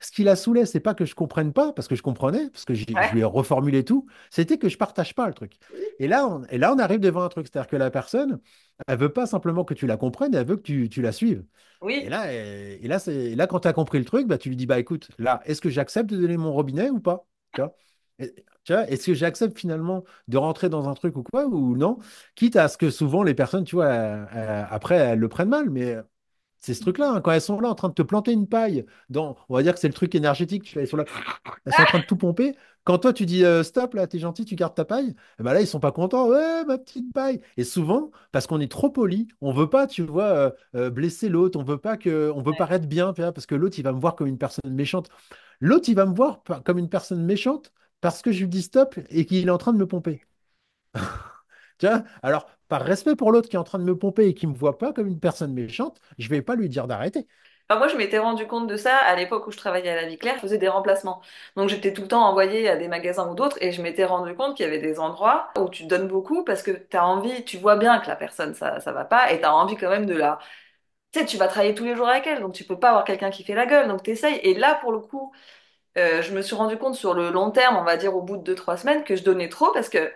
ce qui la saoulait, c'est pas que je comprenne pas, parce que je comprenais, parce que je lui ai Ouais. reformulé tout, c'était que je partage pas le truc. Et là, on arrive devant un truc, c'est-à-dire que la personne, elle veut pas simplement que tu la comprennes, elle veut que tu la suives. Et Oui, là, quand tu as compris le truc, bah, tu lui dis, bah écoute, là, est-ce que j'accepte de donner mon robinet ou pas? Tu vois? Tu vois, est-ce que j'accepte finalement de rentrer dans un truc ou quoi, ou non? Quitte à ce que souvent les personnes, tu vois, après, elles le prennent mal, mais c'est ce truc-là, hein, quand elles sont là en train de te planter une paille on va dire que c'est le truc énergétique, elles sont là, elles sont en train de tout pomper. Quand toi tu dis stop, là, t'es gentil, tu gardes ta paille, eh ben là, ils sont pas contents, ouais, ma petite paille. Et souvent, parce qu'on est trop poli, on veut pas, tu vois, blesser l'autre, on veut paraître bien, tu vois, parce que l'autre, il va me voir comme une personne méchante. L'autre, il va me voir comme une personne méchante parce que je lui dis stop et qu'il est en train de me pomper. Tu vois? Alors, par respect pour l'autre qui est en train de me pomper et qui me voit pas comme une personne méchante, je vais pas lui dire d'arrêter. enfin, moi, je m'étais rendu compte de ça à l'époque où je travaillais à la Vie Claire, je faisais des remplacements. Donc, j'étais tout le temps envoyée à des magasins ou d'autres et je m'étais rendu compte qu'il y avait des endroits où tu donnes beaucoup parce que tu as envie, tu vois bien que la personne, ça va pas et tu as envie quand même de la. Tu sais, tu vas travailler tous les jours avec elle, donc tu peux pas avoir quelqu'un qui fait la gueule, donc t'essayes. Et là, pour le coup, je me suis rendu compte sur le long terme, on va dire au bout de 2, 3 semaines, que je donnais trop parce que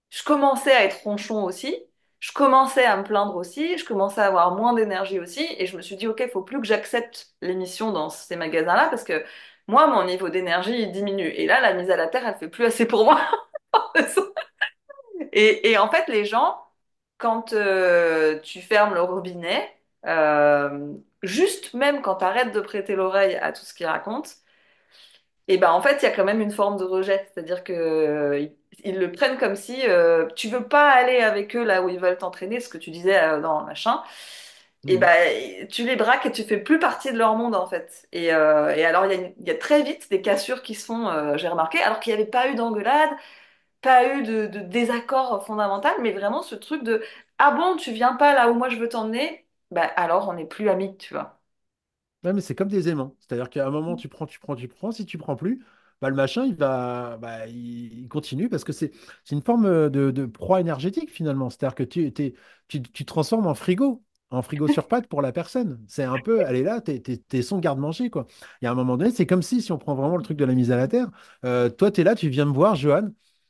je commençais à être ronchon aussi, je commençais à me plaindre aussi, je commençais à avoir moins d'énergie aussi, et je me suis dit, ok, faut plus que j'accepte l'émission dans ces magasins-là, parce que moi, mon niveau d'énergie, il diminue. Et là, la mise à la terre, elle fait plus assez pour moi. Et en fait, les gens, quand tu fermes le robinet, juste même quand tu arrêtes de prêter l'oreille à tout ce qu'ils racontent, et ben en fait, il y a quand même une forme de rejet, c'est-à-dire que ils le prennent comme si tu veux pas aller avec eux là où ils veulent t'entraîner, ce que tu disais dans machin. Et Mhm. ben tu les braques et tu fais plus partie de leur monde en fait. Et alors il y a très vite des cassures qui se font, j'ai remarqué, alors qu'il n'y avait pas eu d'engueulade, pas eu de désaccord fondamental, mais vraiment ce truc de ah bon, tu viens pas là où moi je veux t'emmener, bah alors on n'est plus amis, tu vois. Ouais, mais c'est comme des aimants. C'est-à-dire qu'à un moment, tu prends, tu prends, tu prends. Si tu prends plus, bah, le machin, il continue parce que c'est une forme de proie énergétique finalement. C'est-à-dire que tu te transformes en frigo sur pattes pour la personne. C'est un peu, elle est là, t'es son garde-manger, quoi. Il y a un moment donné, c'est comme si on prend vraiment le truc de la mise à la terre, toi, tu es là, tu viens me voir, Johan.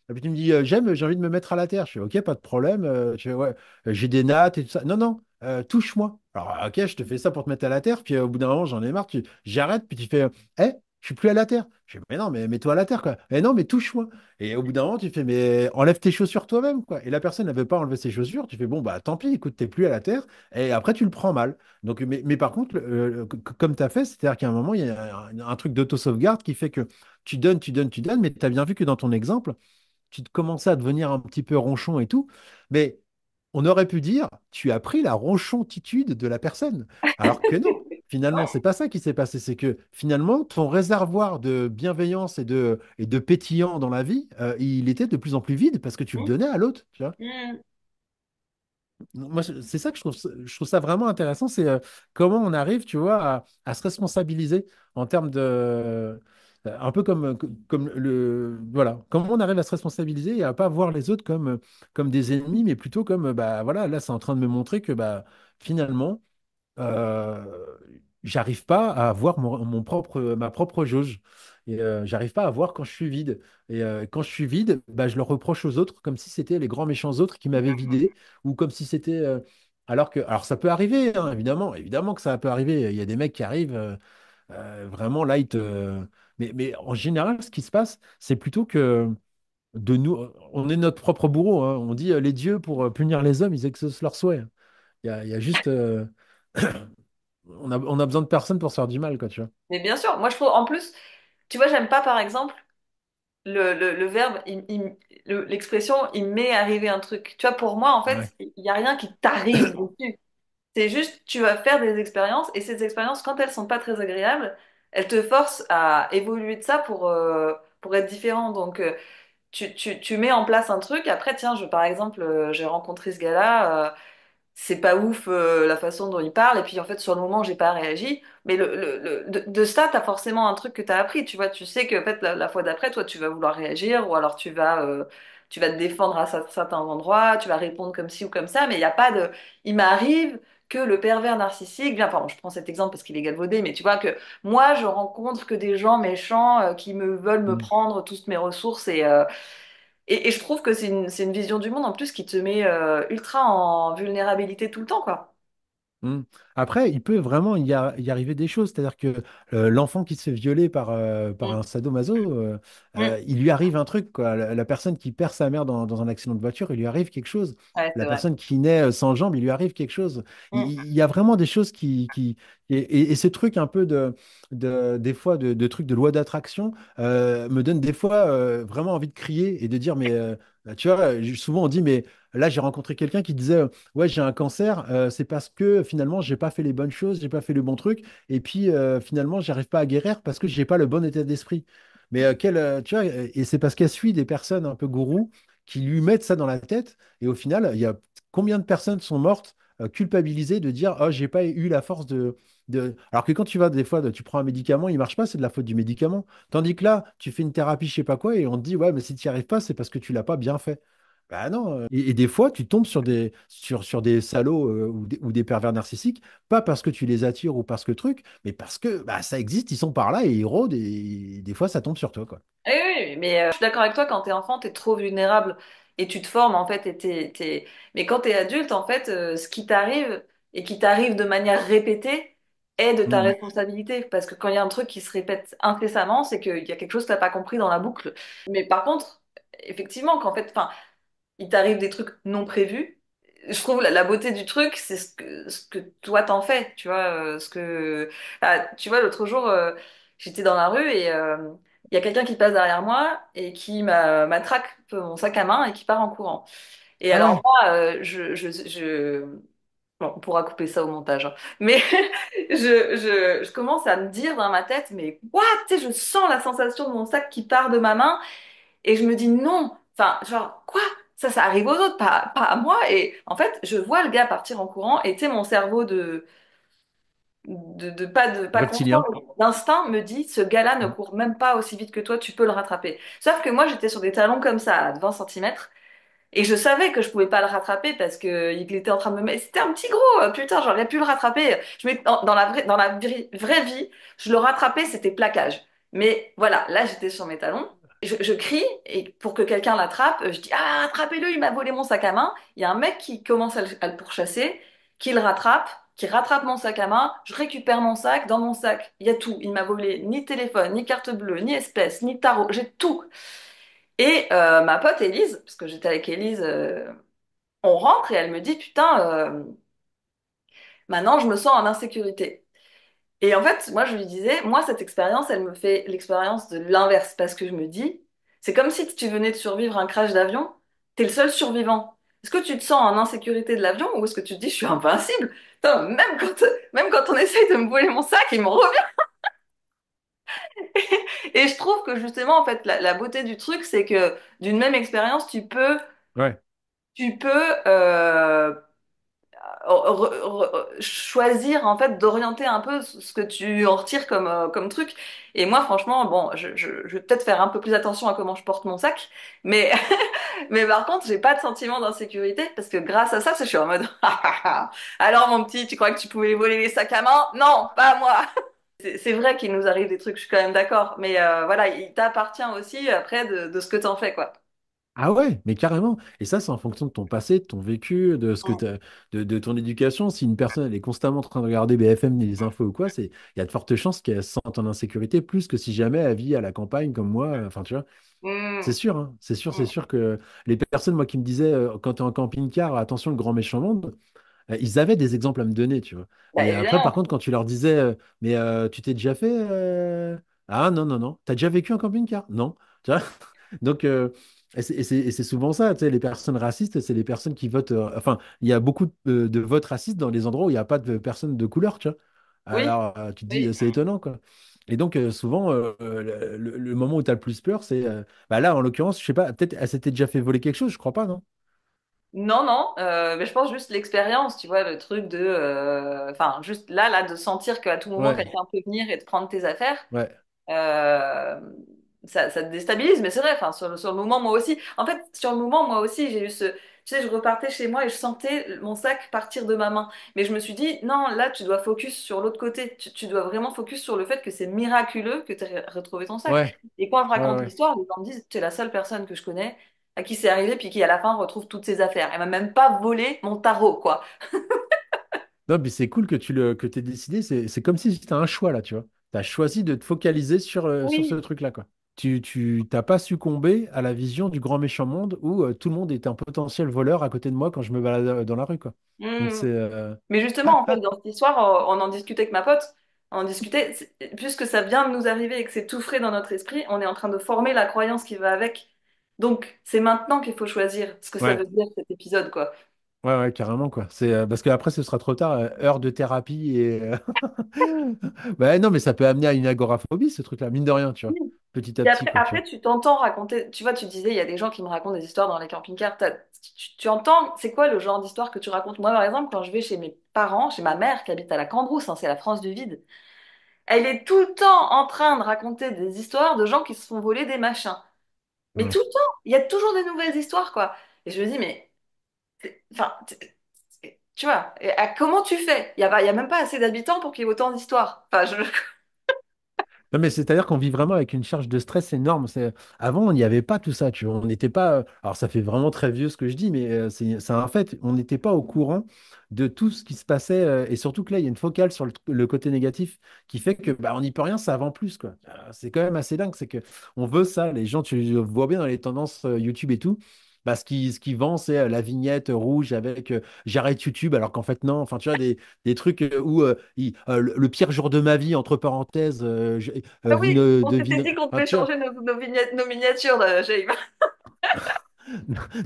Et puis tu me dis, j'ai envie de me mettre à la terre. Je fais, ok, pas de problème. Je fais, ouais, j'ai des nattes et tout ça. Non, non, touche-moi. Alors, ok, je te fais ça pour te mettre à la terre, puis au bout d'un moment, j'en ai marre, j'arrête, puis tu fais, je suis plus à la terre. Je fais, mais non, mais mets-toi à la terre, quoi. Mais non, mais touche-moi. Et au bout d'un moment, tu fais, mais enlève tes chaussures toi-même, quoi. Et la personne n'avait pas enlevé ses chaussures, tu fais, bon, bah tant pis, écoute, t'es plus à la terre, et après, tu le prends mal. Donc, mais par contre, comme tu as fait, c'est-à-dire qu'à un moment, il y a un truc d'auto-sauvegarde qui fait que tu donnes, tu donnes, tu donnes, mais tu as bien vu que dans ton exemple, tu te commençais à devenir un petit peu ronchon et tout, mais on aurait pu dire, tu as pris la ronchontitude de la personne. Alors que non. finalement, c'est pas ça qui s'est passé. C'est que finalement, ton réservoir de bienveillance et de pétillant dans la vie, il était de plus en plus vide parce que tu le Mm. donnais à l'autre. Tu vois. Mm. Moi, c'est ça que je trouve ça vraiment intéressant, c'est comment on arrive, tu vois, à se responsabiliser en termes de, un peu comme voilà, comment on arrive à se responsabiliser et à pas voir les autres comme des ennemis, mais plutôt comme, bah voilà, là, c'est en train de me montrer que, bah, finalement, euh, j'arrive pas à voir ma propre jauge. Et j'arrive pas à voir quand je suis vide. Et quand je suis vide, bah, je le reproche aux autres, comme si c'était les grands méchants autres qui m'avaient vidé, ou comme si c'était. Alors ça peut arriver, hein, évidemment, évidemment que ça peut arriver. Il y a des mecs qui arrivent vraiment light. Mais en général, ce qui se passe, c'est plutôt que de nous, on est notre propre bourreau, hein. On dit les dieux pour punir les hommes, ils exaucent leurs souhaits. Il y a juste. On a besoin de personne pour se faire du mal, quoi, tu vois. Mais bien sûr, moi je trouve, en plus, tu vois, j'aime pas par exemple le verbe, l'expression il m'est arrivé un truc. Tu vois, pour moi, en Ouais. fait, il n'y a rien qui t'arrive dessus. C'est juste, tu vas faire des expériences et ces expériences, quand elles sont pas très agréables, elles te forcent à évoluer de ça pour être différent. Donc, tu mets en place un truc. Après, tiens, par exemple, j'ai rencontré ce gars-là. C'est pas ouf la façon dont il parle et puis en fait sur le moment j'ai pas réagi mais de ça t'as forcément un truc que t'as appris tu vois tu sais que en fait la fois d'après toi tu vas vouloir réagir ou alors tu vas te défendre à certains endroits tu vas répondre comme ci ou comme ça mais il y a pas de il m'arrive que le pervers narcissique bien enfin bon, je prends cet exemple parce qu'il est galvaudé mais tu vois que moi je rencontre que des gens méchants qui me veulent me Mm. prendre toutes mes ressources et je trouve que c'est une vision du monde en plus qui te met ultra en vulnérabilité tout le temps, quoi. Mm. Après, il peut vraiment y arriver des choses. C'est-à-dire que l'enfant qui se fait violer par Mm. un sadomaso, Mm. il lui arrive un truc, quoi. La personne qui perd sa mère dans un accident de voiture, il lui arrive quelque chose. Ouais, c'est La vrai. personne qui naît sans jambes, il lui arrive quelque chose. Mm. Il y a vraiment des choses et ce truc un peu des fois, de trucs de loi d'attraction me donne des fois vraiment envie de crier et de dire, mais tu vois, souvent on dit, mais là, j'ai rencontré quelqu'un qui disait, ouais, j'ai un cancer, c'est parce que finalement, j'ai pas fait les bonnes choses, j'ai pas fait le bon truc, et puis finalement, j'arrive pas à guérir parce que j'ai pas le bon état d'esprit. Mais tu vois, et c'est parce qu'elle suit des personnes un peu gourous qui lui mettent ça dans la tête, et au final, il y a combien de personnes sont mortes culpabilisées de dire, oh, j'ai pas eu la force Alors que quand tu vas, des fois, tu prends un médicament, il marche pas, c'est de la faute du médicament. Tandis que là, tu fais une thérapie, je sais pas quoi, et on te dit, ouais, mais si tu n'y arrives pas, c'est parce que tu l'as pas bien fait. Bah non. Et des fois, tu tombes sur des salauds ou des pervers narcissiques, pas parce que tu les attires ou parce que truc, mais parce que bah, ça existe, ils sont par là et ils rôdent et des fois, ça tombe sur toi, quoi. Oui, oui, mais je suis d'accord avec toi, quand t'es enfant, t'es trop vulnérable et tu te formes, en fait, mais quand t'es adulte, en fait, ce qui t'arrive et qui t'arrive de manière répétée est de ta Mm, responsabilité. Parce que quand il y a un truc qui se répète incessamment, c'est qu'il y a quelque chose que t'as pas compris dans la boucle. Mais par contre, effectivement, qu'en fait, enfin, il t'arrive des trucs non prévus. Je trouve la beauté du truc, c'est ce que toi t'en fais, tu vois, ah, tu vois, l'autre jour, j'étais dans la rue et il y a quelqu'un qui passe derrière moi et qui m'attraque mon sac à main et qui part en courant. Et ah alors ouais. moi, bon, on pourra couper ça au montage, hein. Mais je commence à me dire dans ma tête, mais what, tu sais, je sens la sensation de mon sac qui part de ma main et je me dis non, enfin, genre, quoi? Ça arrive aux autres, pas à moi. Et en fait, je vois le gars partir en courant, et tu sais, mon cerveau de pas conscient, Reptilien. mais d'instinct me dit, ce gars-là ne Mm. court même pas aussi vite que toi, tu peux le rattraper. Sauf que moi, j'étais sur des talons comme ça, à 20 centimètres, et je savais que je pouvais pas le rattraper parce que il était en train de me mettre. C'était un petit gros, putain, j'aurais pu le rattraper. Dans la vraie vie, je le rattrapais, c'était plaquage. Mais voilà, là, j'étais sur mes talons. Je crie et pour que quelqu'un l'attrape, je dis ah attrapez-le, il m'a volé mon sac à main. Il y a un mec qui commence à le pourchasser, qui le rattrape, qui rattrape mon sac à main. Je récupère mon sac. Dans mon sac, il y a tout. Il m'a volé ni téléphone, ni carte bleue, ni espèce, ni tarot. J'ai tout. Et ma pote Élise, parce que j'étais avec Élise, on rentre et elle me dit, putain, maintenant je me sens en insécurité. Et en fait, moi je lui disais, moi cette expérience, elle me fait l'expérience de l'inverse, parce que je me dis, c'est comme si tu venais de survivre un crash d'avion, t'es le seul survivant. est-ce que tu te sens en insécurité de l'avion ou est-ce que tu te dis je suis invincible? Putain, même quand on essaye de me voler mon sac, il m'en revient. Et je trouve que justement, en fait, la beauté du truc, c'est que d'une même expérience, Ouais, tu peux choisir en fait d'orienter un peu ce que tu en retires comme truc. Et moi, franchement, bon, je vais peut-être faire un peu plus attention à comment je porte mon sac, mais mais par contre, j'ai pas de sentiment d'insécurité parce que grâce à ça, je suis en mode alors mon petit, tu crois que tu pouvais voler les sacs à main? Non, pas moi. C'est vrai qu'il nous arrive des trucs, je suis quand même d'accord, mais voilà, il t'appartient aussi après de ce que t'en fais, quoi. ah ouais, mais carrément. Et ça, c'est en fonction de ton passé, de ton vécu, de ce que Mm. t'as, de ton éducation. Si une personne elle est constamment en train de regarder BFM, les infos ou quoi, il y a de fortes chances qu'elle se sente en insécurité, plus que si jamais elle vit à la campagne comme moi. Enfin, tu vois, c'est Mm. sûr, hein, c'est Mm. sûr que les personnes, moi, qui me disaient quand tu es en camping-car, attention, le grand méchant monde. Ils avaient des exemples à me donner, tu vois. Bah, Et après, par évidemment. contre, quand tu leur disais, mais tu t'es déjà fait. Ah non, non, non. T'as déjà vécu en camping-car? Non. Tu vois? Donc, et c'est souvent ça, tu sais, les personnes racistes, c'est les personnes qui votent. Enfin, il y a beaucoup de votes racistes dans les endroits où il n'y a pas de personnes de couleur, tu vois. Oui, Alors, tu te dis, oui. c'est étonnant, quoi. Et donc, souvent, le moment où tu as le plus peur, c'est. Bah là, en l'occurrence, je sais pas, peut-être elle s'était déjà fait voler quelque chose, je crois pas, non? Non, non, mais je pense juste l'expérience, tu vois, le truc de, enfin, juste là, de sentir qu'à tout moment, Ouais, quelqu'un peut venir et te prendre tes affaires, ouais, euh, ça te déstabilise, mais c'est vrai, enfin, sur le moment, moi aussi. En fait, sur le moment, moi aussi, j'ai eu tu sais, je repartais chez moi et je sentais mon sac partir de ma main. Mais je me suis dit, non, là, tu dois focus sur l'autre côté. Tu dois vraiment focus sur le fait que c'est miraculeux que tu aies retrouvé ton sac. ouais, Et quand je ouais, raconte ouais. l'histoire, les gens me disent, tu es la seule personne que je connais à qui c'est arrivé, puis qui à la fin retrouve toutes ses affaires. Elle m'a même pas volé mon tarot, quoi. Non, mais c'est cool que que t'aies décidé. C'est comme si c'était un choix, là, tu vois. Tu as choisi de te focaliser sur ce Oui. truc-là, quoi. Tu t'as pas succombé à la vision du grand méchant monde où tout le monde est un potentiel voleur à côté de moi quand je me balade dans la rue, quoi. Donc Hmm. c'est. Mais justement, en fait, dans cette histoire, on en discutait avec ma pote. On en discutait, puisque ça vient de nous arriver et que c'est tout frais dans notre esprit, on est en train de former la croyance qui va avec. Donc, c'est maintenant qu'il faut choisir ce que ça Ouais, veut dire cet épisode, quoi. ouais, ouais, carrément, quoi. C'est parce qu'après, ce sera trop tard. Heure de thérapie et. Bah, non, mais ça peut amener à une agoraphobie, ce truc-là, mine de rien, tu vois. Oui. Petit à Et petit, après, quoi, tu après, vois. tu t'entends raconter, tu vois, tu disais, il y a des gens qui me racontent des histoires dans les camping-cars. Tu entends, c'est quoi le genre d'histoire que tu racontes? Moi, par exemple, quand je vais chez mes parents, chez ma mère qui habite à la Cambrousse, hein, c'est la France du vide, elle est tout le temps en train de raconter des histoires de gens qui se font voler des machins. Mais Ouais. tout le temps, il y a toujours des nouvelles histoires, quoi. Et je me dis, mais, enfin, tu vois, comment tu fais? Il y a même pas assez d'habitants pour qu'il y ait autant d'histoires. Enfin, Non, mais c'est-à-dire qu'on vit vraiment avec une charge de stress énorme. Avant, il n'y avait pas tout ça, tu vois. On n'était pas. Alors, ça fait vraiment très vieux ce que je dis, mais c'est un fait. On n'était pas au courant de tout ce qui se passait. Et surtout que là, il y a une focale sur le côté négatif qui fait que bah, on n'y peut rien, ça vend plus, quoi. C'est quand même assez dingue. C'est que on veut ça. Les gens, tu le vois bien dans les tendances YouTube et tout. Bah, ce qui vend, c'est la vignette rouge avec j'arrête YouTube, alors qu'en fait, non. Enfin, tu vois, des trucs où le pire jour de ma vie, entre parenthèses, ah vous oui, ne on s'était dit devinez. qu'on Enfin, pouvait tu vois, changer nos miniatures, Jaime.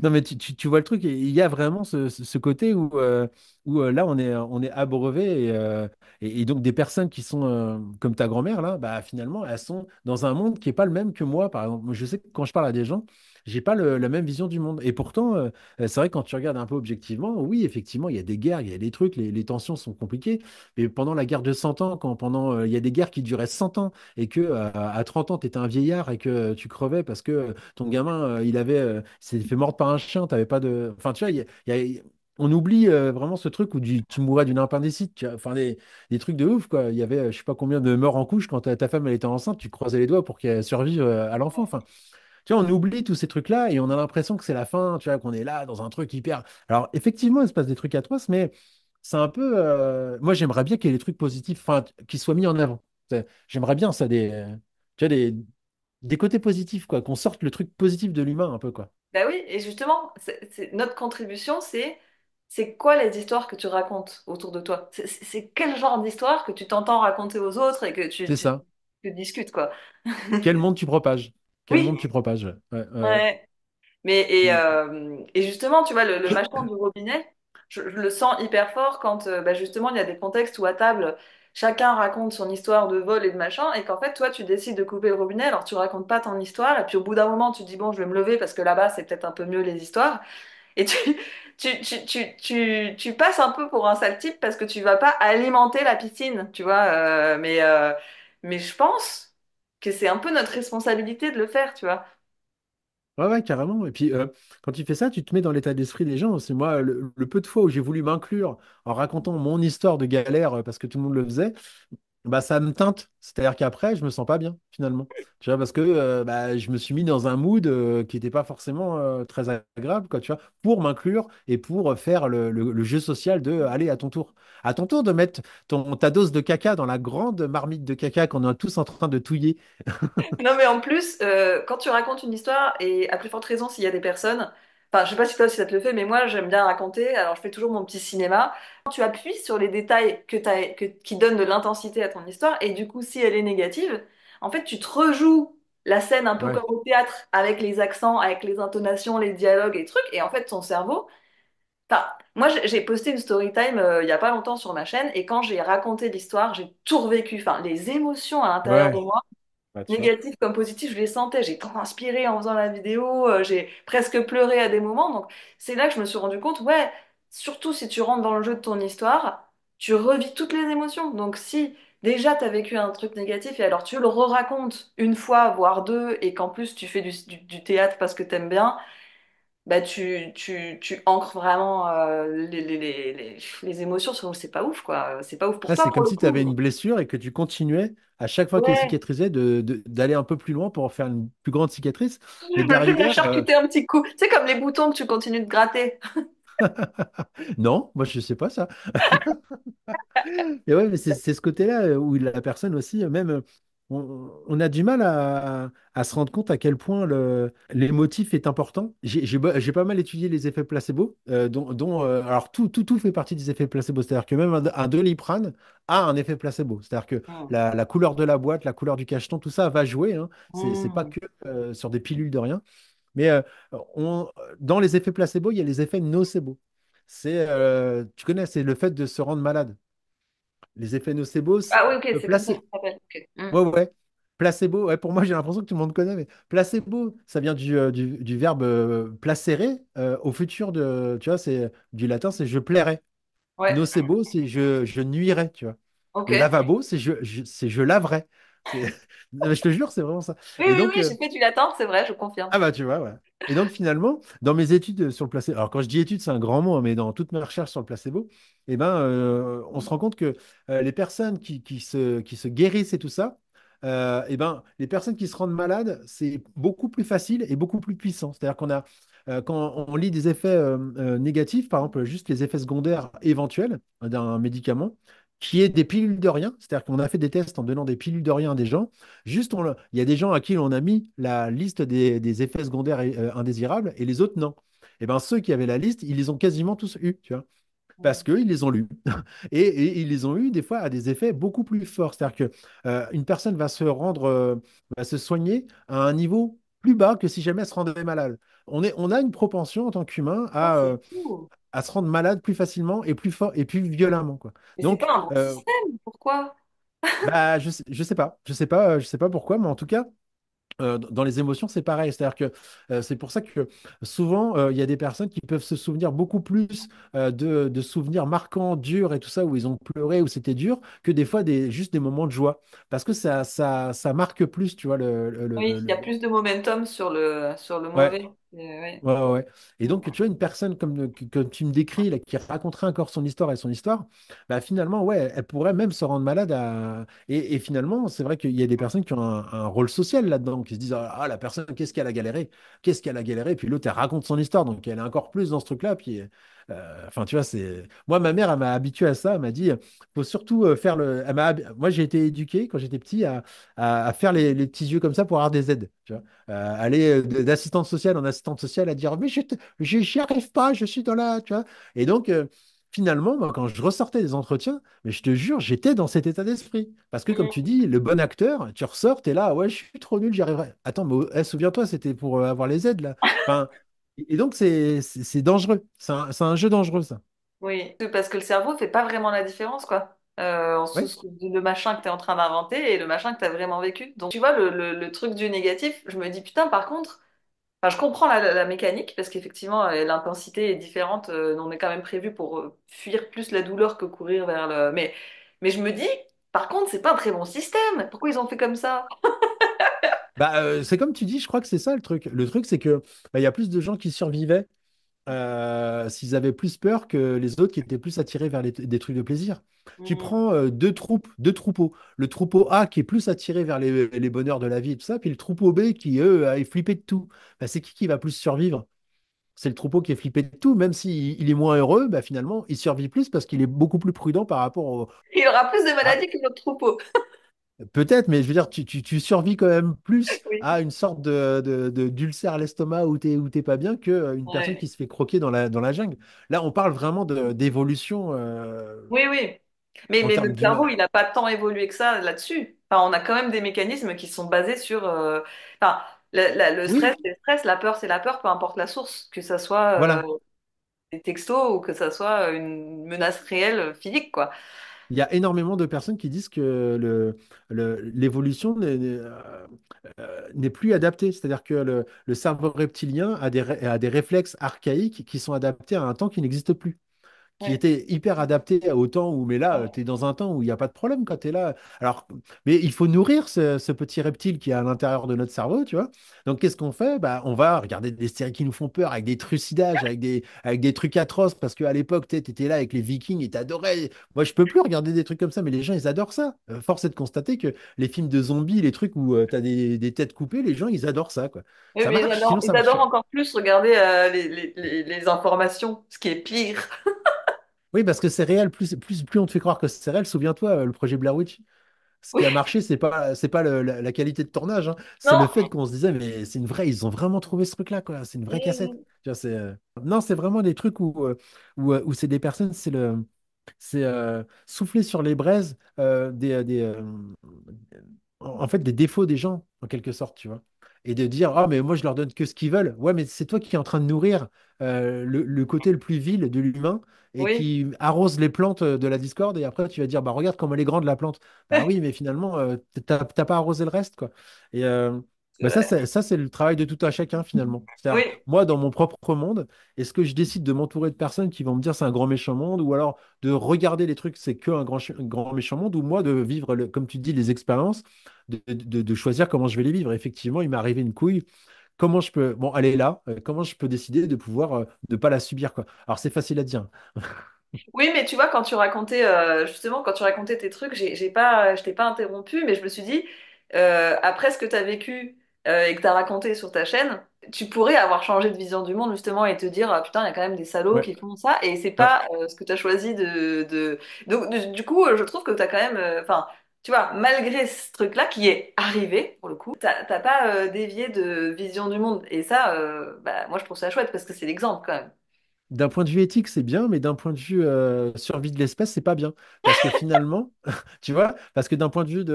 non, mais tu vois le truc, et il y a vraiment ce côté où là, on est abreuvé et donc des personnes qui sont comme ta grand-mère, là, bah, finalement, elles sont dans un monde qui n'est pas le même que moi. Par exemple, moi, je sais que quand je parle à des gens, j'ai pas la même vision du monde. Et pourtant, c'est vrai, quand tu regardes un peu objectivement, oui, effectivement, il y a des guerres, il y a des trucs, les tensions sont compliquées. Mais pendant la guerre de 100 ans, il y a des guerres qui duraient 100 ans et que à 30 ans, tu étais un vieillard et que tu crevais parce que ton gamin, il s'est fait mordre par un chien, t'avais pas de. Enfin, tu vois, on oublie vraiment ce truc où tu mourrais d'une appendicite, tu vois. Enfin, des trucs de ouf, quoi. Il y avait, je sais pas combien de morts en couche quand ta femme, elle était enceinte, tu croisais les doigts pour qu'elle survive à l'enfant. Enfin, tu vois, on oublie tous ces trucs-là et on a l'impression que c'est la fin, tu vois, qu'on est là dans un truc hyper. Alors, effectivement, il se passe des trucs atroces, mais c'est un peu. Moi, j'aimerais bien qu'il y ait des trucs positifs, enfin, qui soient mis en avant. J'aimerais bien ça, tu vois, des côtés positifs, quoi, qu'on sorte le truc positif de l'humain un peu, quoi. Bah oui, et justement, notre contribution, c'est quoi les histoires que tu racontes autour de toi? C'est quel genre d'histoire que tu t'entends raconter aux autres et que C'est ça. tu discutes, quoi. Quel monde tu propages? Quel monde Oui, tu propages? Ouais, ouais, ouais. ouais. Mm. Et justement, tu vois, le machin du robinet, je le sens hyper fort quand bah, justement il y a des contextes où à table, chacun raconte son histoire de vol et de machin, et qu'en fait, toi, tu décides de couper le robinet, alors tu racontes pas ton histoire, et puis au bout d'un moment, tu te dis, bon, je vais me lever parce que là-bas, c'est peut-être un peu mieux les histoires, et tu passes un peu pour un sale type parce que tu vas pas alimenter la piscine, tu vois, mais je pense que c'est un peu notre responsabilité de le faire, tu vois. Ouais, ouais, carrément. Et puis, quand tu fais ça, tu te mets dans l'état d'esprit des gens. C'est moi, le peu de fois où j'ai voulu m'inclure en racontant mon histoire de galère parce que tout le monde le faisait, bah, ça me teinte. C'est-à-dire qu'après, je me sens pas bien, finalement. Tu vois, parce que bah, je me suis mis dans un mood qui n'était pas forcément très agréable, quoi, tu vois, pour m'inclure et pour faire le jeu social de aller à ton tour. À ton tour de mettre ta dose de caca dans la grande marmite de caca qu'on est tous en train de touiller. Non, mais en plus, quand tu racontes une histoire, et à plus forte raison s'il y a des personnes, enfin, je sais pas si toi si ça te le fait, mais moi j'aime bien raconter, alors je fais toujours mon petit cinéma. Quand tu appuies sur les détails qui donnent de l'intensité à ton histoire, et du coup, si elle est négative, en fait, tu te rejoues la scène un peu Ouais, comme au théâtre, avec les accents, avec les intonations, les dialogues et trucs, et en fait, ton cerveau. Enfin, moi j'ai posté une story time il y a pas longtemps sur ma chaîne, et quand j'ai raconté l'histoire, j'ai tout revécu. Enfin, les émotions à l'intérieur de ouais, moi bah, tu vois. négatif comme positif, je les sentais. J'ai transpiré en faisant la vidéo, j'ai presque pleuré à des moments. Donc, c'est là que je me suis rendu compte, ouais, surtout si tu rentres dans le jeu de ton histoire, tu revis toutes les émotions. Donc, si déjà tu as vécu un truc négatif et alors tu le re-racontes une fois, voire deux, et qu'en plus tu fais du théâtre parce que t'aimes bien, bah tu ancres vraiment les émotions, sinon c'est pas ouf, quoi. C'est pas ouf pour Là, toi, c'est pour comme le si tu avais coup. une blessure et que tu continuais à chaque fois qu'elle Ouais. cicatrisait d'aller un peu plus loin pour en faire une plus grande cicatrice. Mais Je me fais bien derrière, charcuter un petit coup. C'est comme les boutons que tu continues de gratter. non, moi je sais pas ça. Et ouais, mais c'est ce côté-là où la personne aussi, même, on a du mal à se rendre compte à quel point l'émotif est important. J'ai pas mal étudié les effets placebo, alors tout fait partie des effets placebo. C'est-à-dire que même un Doliprane a un effet placebo. C'est-à-dire que Hmm. la couleur de la boîte, la couleur du cacheton, tout ça va jouer, hein. C'est pas Hmm. que sur des pilules de rien. Mais dans les effets placebo, il y a les effets nocebo. Tu connais, c'est le fait de se rendre malade. Les effets nocebo, Ah oui, ok, c'est comme ça que placé. ça s'appelle. Ok. Hmm. Ouais, ouais, ouais. Placebo, ouais, pour moi, j'ai l'impression que tout le monde connaît, mais placebo, ça vient du verbe placere au futur de, tu vois, c'est du latin, c'est je plairais. Ouais. Nocebo, c'est je nuirais, tu vois. Ok. Et lavabo, c'est c'est je laverais. C'est, non, mais je te jure, c'est vraiment ça. Oui, Et oui, donc, oui, j'ai fait du latin, c'est vrai, je confirme. ah bah tu vois, ouais. Et donc finalement, dans mes études sur le placebo, alors quand je dis études, c'est un grand mot, hein, mais dans toutes mes recherches sur le placebo, eh ben, on se rend compte que les personnes qui se guérissent et tout ça, eh ben, les personnes qui se rendent malades, c'est beaucoup plus facile et beaucoup plus puissant. C'est-à-dire quand on lit des effets négatifs, par exemple juste les effets secondaires éventuels d'un médicament, qui est des pilules de rien, c'est-à-dire qu'on a fait des tests en donnant des pilules de rien à des gens. Juste, il y a des gens à qui on a mis la liste des effets secondaires indésirables et les autres, non. Et bien, ceux qui avaient la liste, ils les ont quasiment tous eus, tu vois, parce qu'ils les ont lus. Et ils les ont eus des fois à des effets beaucoup plus forts. C'est-à-dire que une personne va se soigner à un niveau plus bas que si jamais elle se rendait malade. On a une propension en tant qu'humain Ah, c'est fou. à se rendre malade plus facilement et plus fort et plus violemment, quoi. Mais c'est Donc, pas un bon système, pourquoi? bah, je sais pas pourquoi, mais en tout cas, dans les émotions, c'est pareil. C'est-à-dire que c'est pour ça que souvent, il y a des personnes qui peuvent se souvenir beaucoup plus de souvenirs marquants, durs et tout ça, où ils ont pleuré, où c'était dur, que des fois, juste des moments de joie. Parce que ça marque plus, tu vois, Oui, il y a plus de momentum sur le Ouais. mauvais. Ouais. Ouais, ouais, ouais. Et Hmm. donc, tu vois, une personne comme tu me décris, là, qui raconterait encore son histoire et son histoire, bah, finalement, ouais, elle pourrait même se rendre malade et finalement, c'est vrai qu'il y a des personnes qui ont un rôle social là-dedans, qui se disent, ah, la personne, qu'est-ce qu'elle a galéré? Qu'est-ce qu'elle a galéré? Puis l'autre, elle raconte son histoire, donc elle est encore plus dans ce truc-là. Puis, enfin, tu vois, c'est. Moi, ma mère, elle m'a habitué à ça. Elle m'a dit, faut surtout faire le. Moi, j'ai été éduqué quand j'étais petit à faire les petits yeux comme ça pour avoir des aides. Tu vois. Aller d'assistante sociale en assistante sociale à dire mais j'y arrive pas, je suis dans la, tu vois. Et donc finalement, moi, quand je ressortais des entretiens, mais je te jure, j'étais dans cet état d'esprit. Parce que comme tu dis, le bon acteur, tu ressors, t'es là, ouais, je suis trop nul, j'y arriverai. Attends, mais souviens-toi, c'était pour avoir les aides là. Enfin, Et donc, c'est dangereux. C'est un jeu dangereux, ça. Oui, parce que le cerveau fait pas vraiment la différence, quoi. Ouais. Le machin que tu es en train d'inventer et le machin que tu as vraiment vécu. Donc, tu vois, le truc du négatif, je me dis, putain, par contre, enfin, je comprends la mécanique, parce qu'effectivement, l'intensité est différente. On est quand même prévu pour fuir plus la douleur que courir vers le. Mais je me dis, par contre, c'est pas un très bon système. Pourquoi ils ont fait comme ça? Bah, c'est comme tu dis, je crois que c'est ça le truc. Le truc, c'est que bah, il y a plus de gens qui survivaient s'ils avaient plus peur que les autres qui étaient plus attirés vers des trucs de plaisir. Tu Hmm. prends deux troupeaux. Le troupeau A qui est plus attiré vers les bonheurs de la vie et tout ça, puis le troupeau B qui, eux, est flippé de tout. Bah, c'est qui va plus survivre? C'est le troupeau qui est flippé de tout, même s'il il est moins heureux, bah, finalement, il survit plus parce qu'il est beaucoup plus prudent par rapport Il y aura plus de à- maladies que notre troupeau. peut-être, mais je veux dire, tu survis quand même plus Oui. à une sorte d'ulcère à l'estomac où t'es pas bien qu'une personne qui Ouais. se fait croquer dans la jungle. Là, on parle vraiment d'évolution Oui, oui. Mais, en mais termes le cerveau, d'humain. il n'a pas tant évolué que ça là-dessus. Enfin, on a quand même des mécanismes qui sont basés sur. Enfin, le stress, Oui, c'est le stress, la peur, c'est la peur, peu importe la source, que ça soit voilà. des textos ou que ça soit une menace réelle physique, quoi. Il y a énormément de personnes qui disent que l'évolution n'est plus adaptée. C'est-à-dire que le cerveau reptilien a des réflexes archaïques qui sont adaptés à un temps qui n'existe plus, qui Ouais. était hyper adapté au temps où, mais là, tu es dans un temps où il n'y a pas de problème quand tu es là. Alors, mais il faut nourrir ce petit reptile qui est à l'intérieur de notre cerveau, tu vois. Donc, qu'est-ce qu'on fait? Bah, on va regarder des séries qui nous font peur, avec des trucidages, avec des trucs atroces, parce qu'à l'époque, tu étais là avec les Vikings et t'adorais. Moi, je peux plus regarder des trucs comme ça, mais les gens, ils adorent ça. Force est de constater que les films de zombies, les trucs où tu as des têtes coupées, les gens, ils adorent ça, quoi. Oui, Ça mais marche, sinon ils ça adorent marcherait. encore plus regarder les informations, ce qui est pire. Oui, parce que c'est réel. Plus on te fait croire que c'est réel, souviens-toi, le projet Blair Witch. Ce qui Oui, a marché, c'est pas la qualité de tournage, hein. C'est le non. fait qu'on se disait, mais c'est une vraie, ils ont vraiment trouvé ce truc-là, quoi. C'est une vraie cassette. Mm. Tu vois, non, c'est vraiment des trucs où c'est des personnes, c'est souffler sur les braises en fait, des défauts des gens, en quelque sorte, tu vois. Et de dire, ah, mais moi, je leur donne que ce qu'ils veulent. Ouais, mais c'est toi qui es en train de nourrir le côté le plus vil de l'humain et Oui. qui arrose les plantes de la discorde. Et après, tu vas dire, bah, regarde comme elle est grande, la plante. Bah oui, mais finalement, t'as pas arrosé le reste, quoi. Et C'est bah, ça, vrai. c'est le travail de tout un chacun, finalement. C'est-à-dire, Oui. moi, dans mon propre monde, est-ce que je décide de m'entourer de personnes qui vont me dire c'est un grand méchant monde, ou alors de regarder les trucs, c'est que un grand méchant monde, ou moi de vivre, comme tu dis, les expériences, de choisir comment je vais les vivre. Effectivement, il m'est arrivé une couille. Comment je peux, bon, elle est là, comment je peux décider de pouvoir ne pas la subir, quoi. Alors, c'est facile à dire. Oui, mais tu vois, quand tu racontais, justement, quand tu racontais tes trucs, je t'ai pas interrompu, mais je me suis dit, après ce que tu as vécu et que tu as raconté sur ta chaîne, tu pourrais avoir changé de vision du monde, justement, et te dire, ah, putain, il y a quand même des salauds Ouais, qui font ça, et c'est ouais. pas ce que tu as choisi de... Donc, du coup, je trouve que tu as quand même, enfin, tu vois, malgré ce truc-là qui est arrivé, pour le coup, t'as pas dévié de vision du monde. Et ça, bah, moi, je trouve ça chouette, parce que c'est l'exemple, quand même. D'un point de vue éthique, c'est bien, mais d'un point de vue survie de l'espèce, c'est pas bien. Parce que finalement, tu vois, parce que d'un point de vue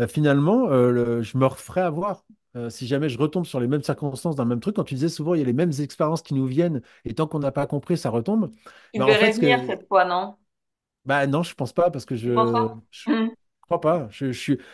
finalement, je me referais avoir. Si jamais je retombe sur les mêmes circonstances d'un même truc, quand tu disais souvent, il y a les mêmes expériences qui nous viennent, et tant qu'on n'a pas compris, ça retombe. Tu Mais en verrais fait, venir cette fois, non? bah non, je pense pas, parce que Tu penses pas? je crois pas.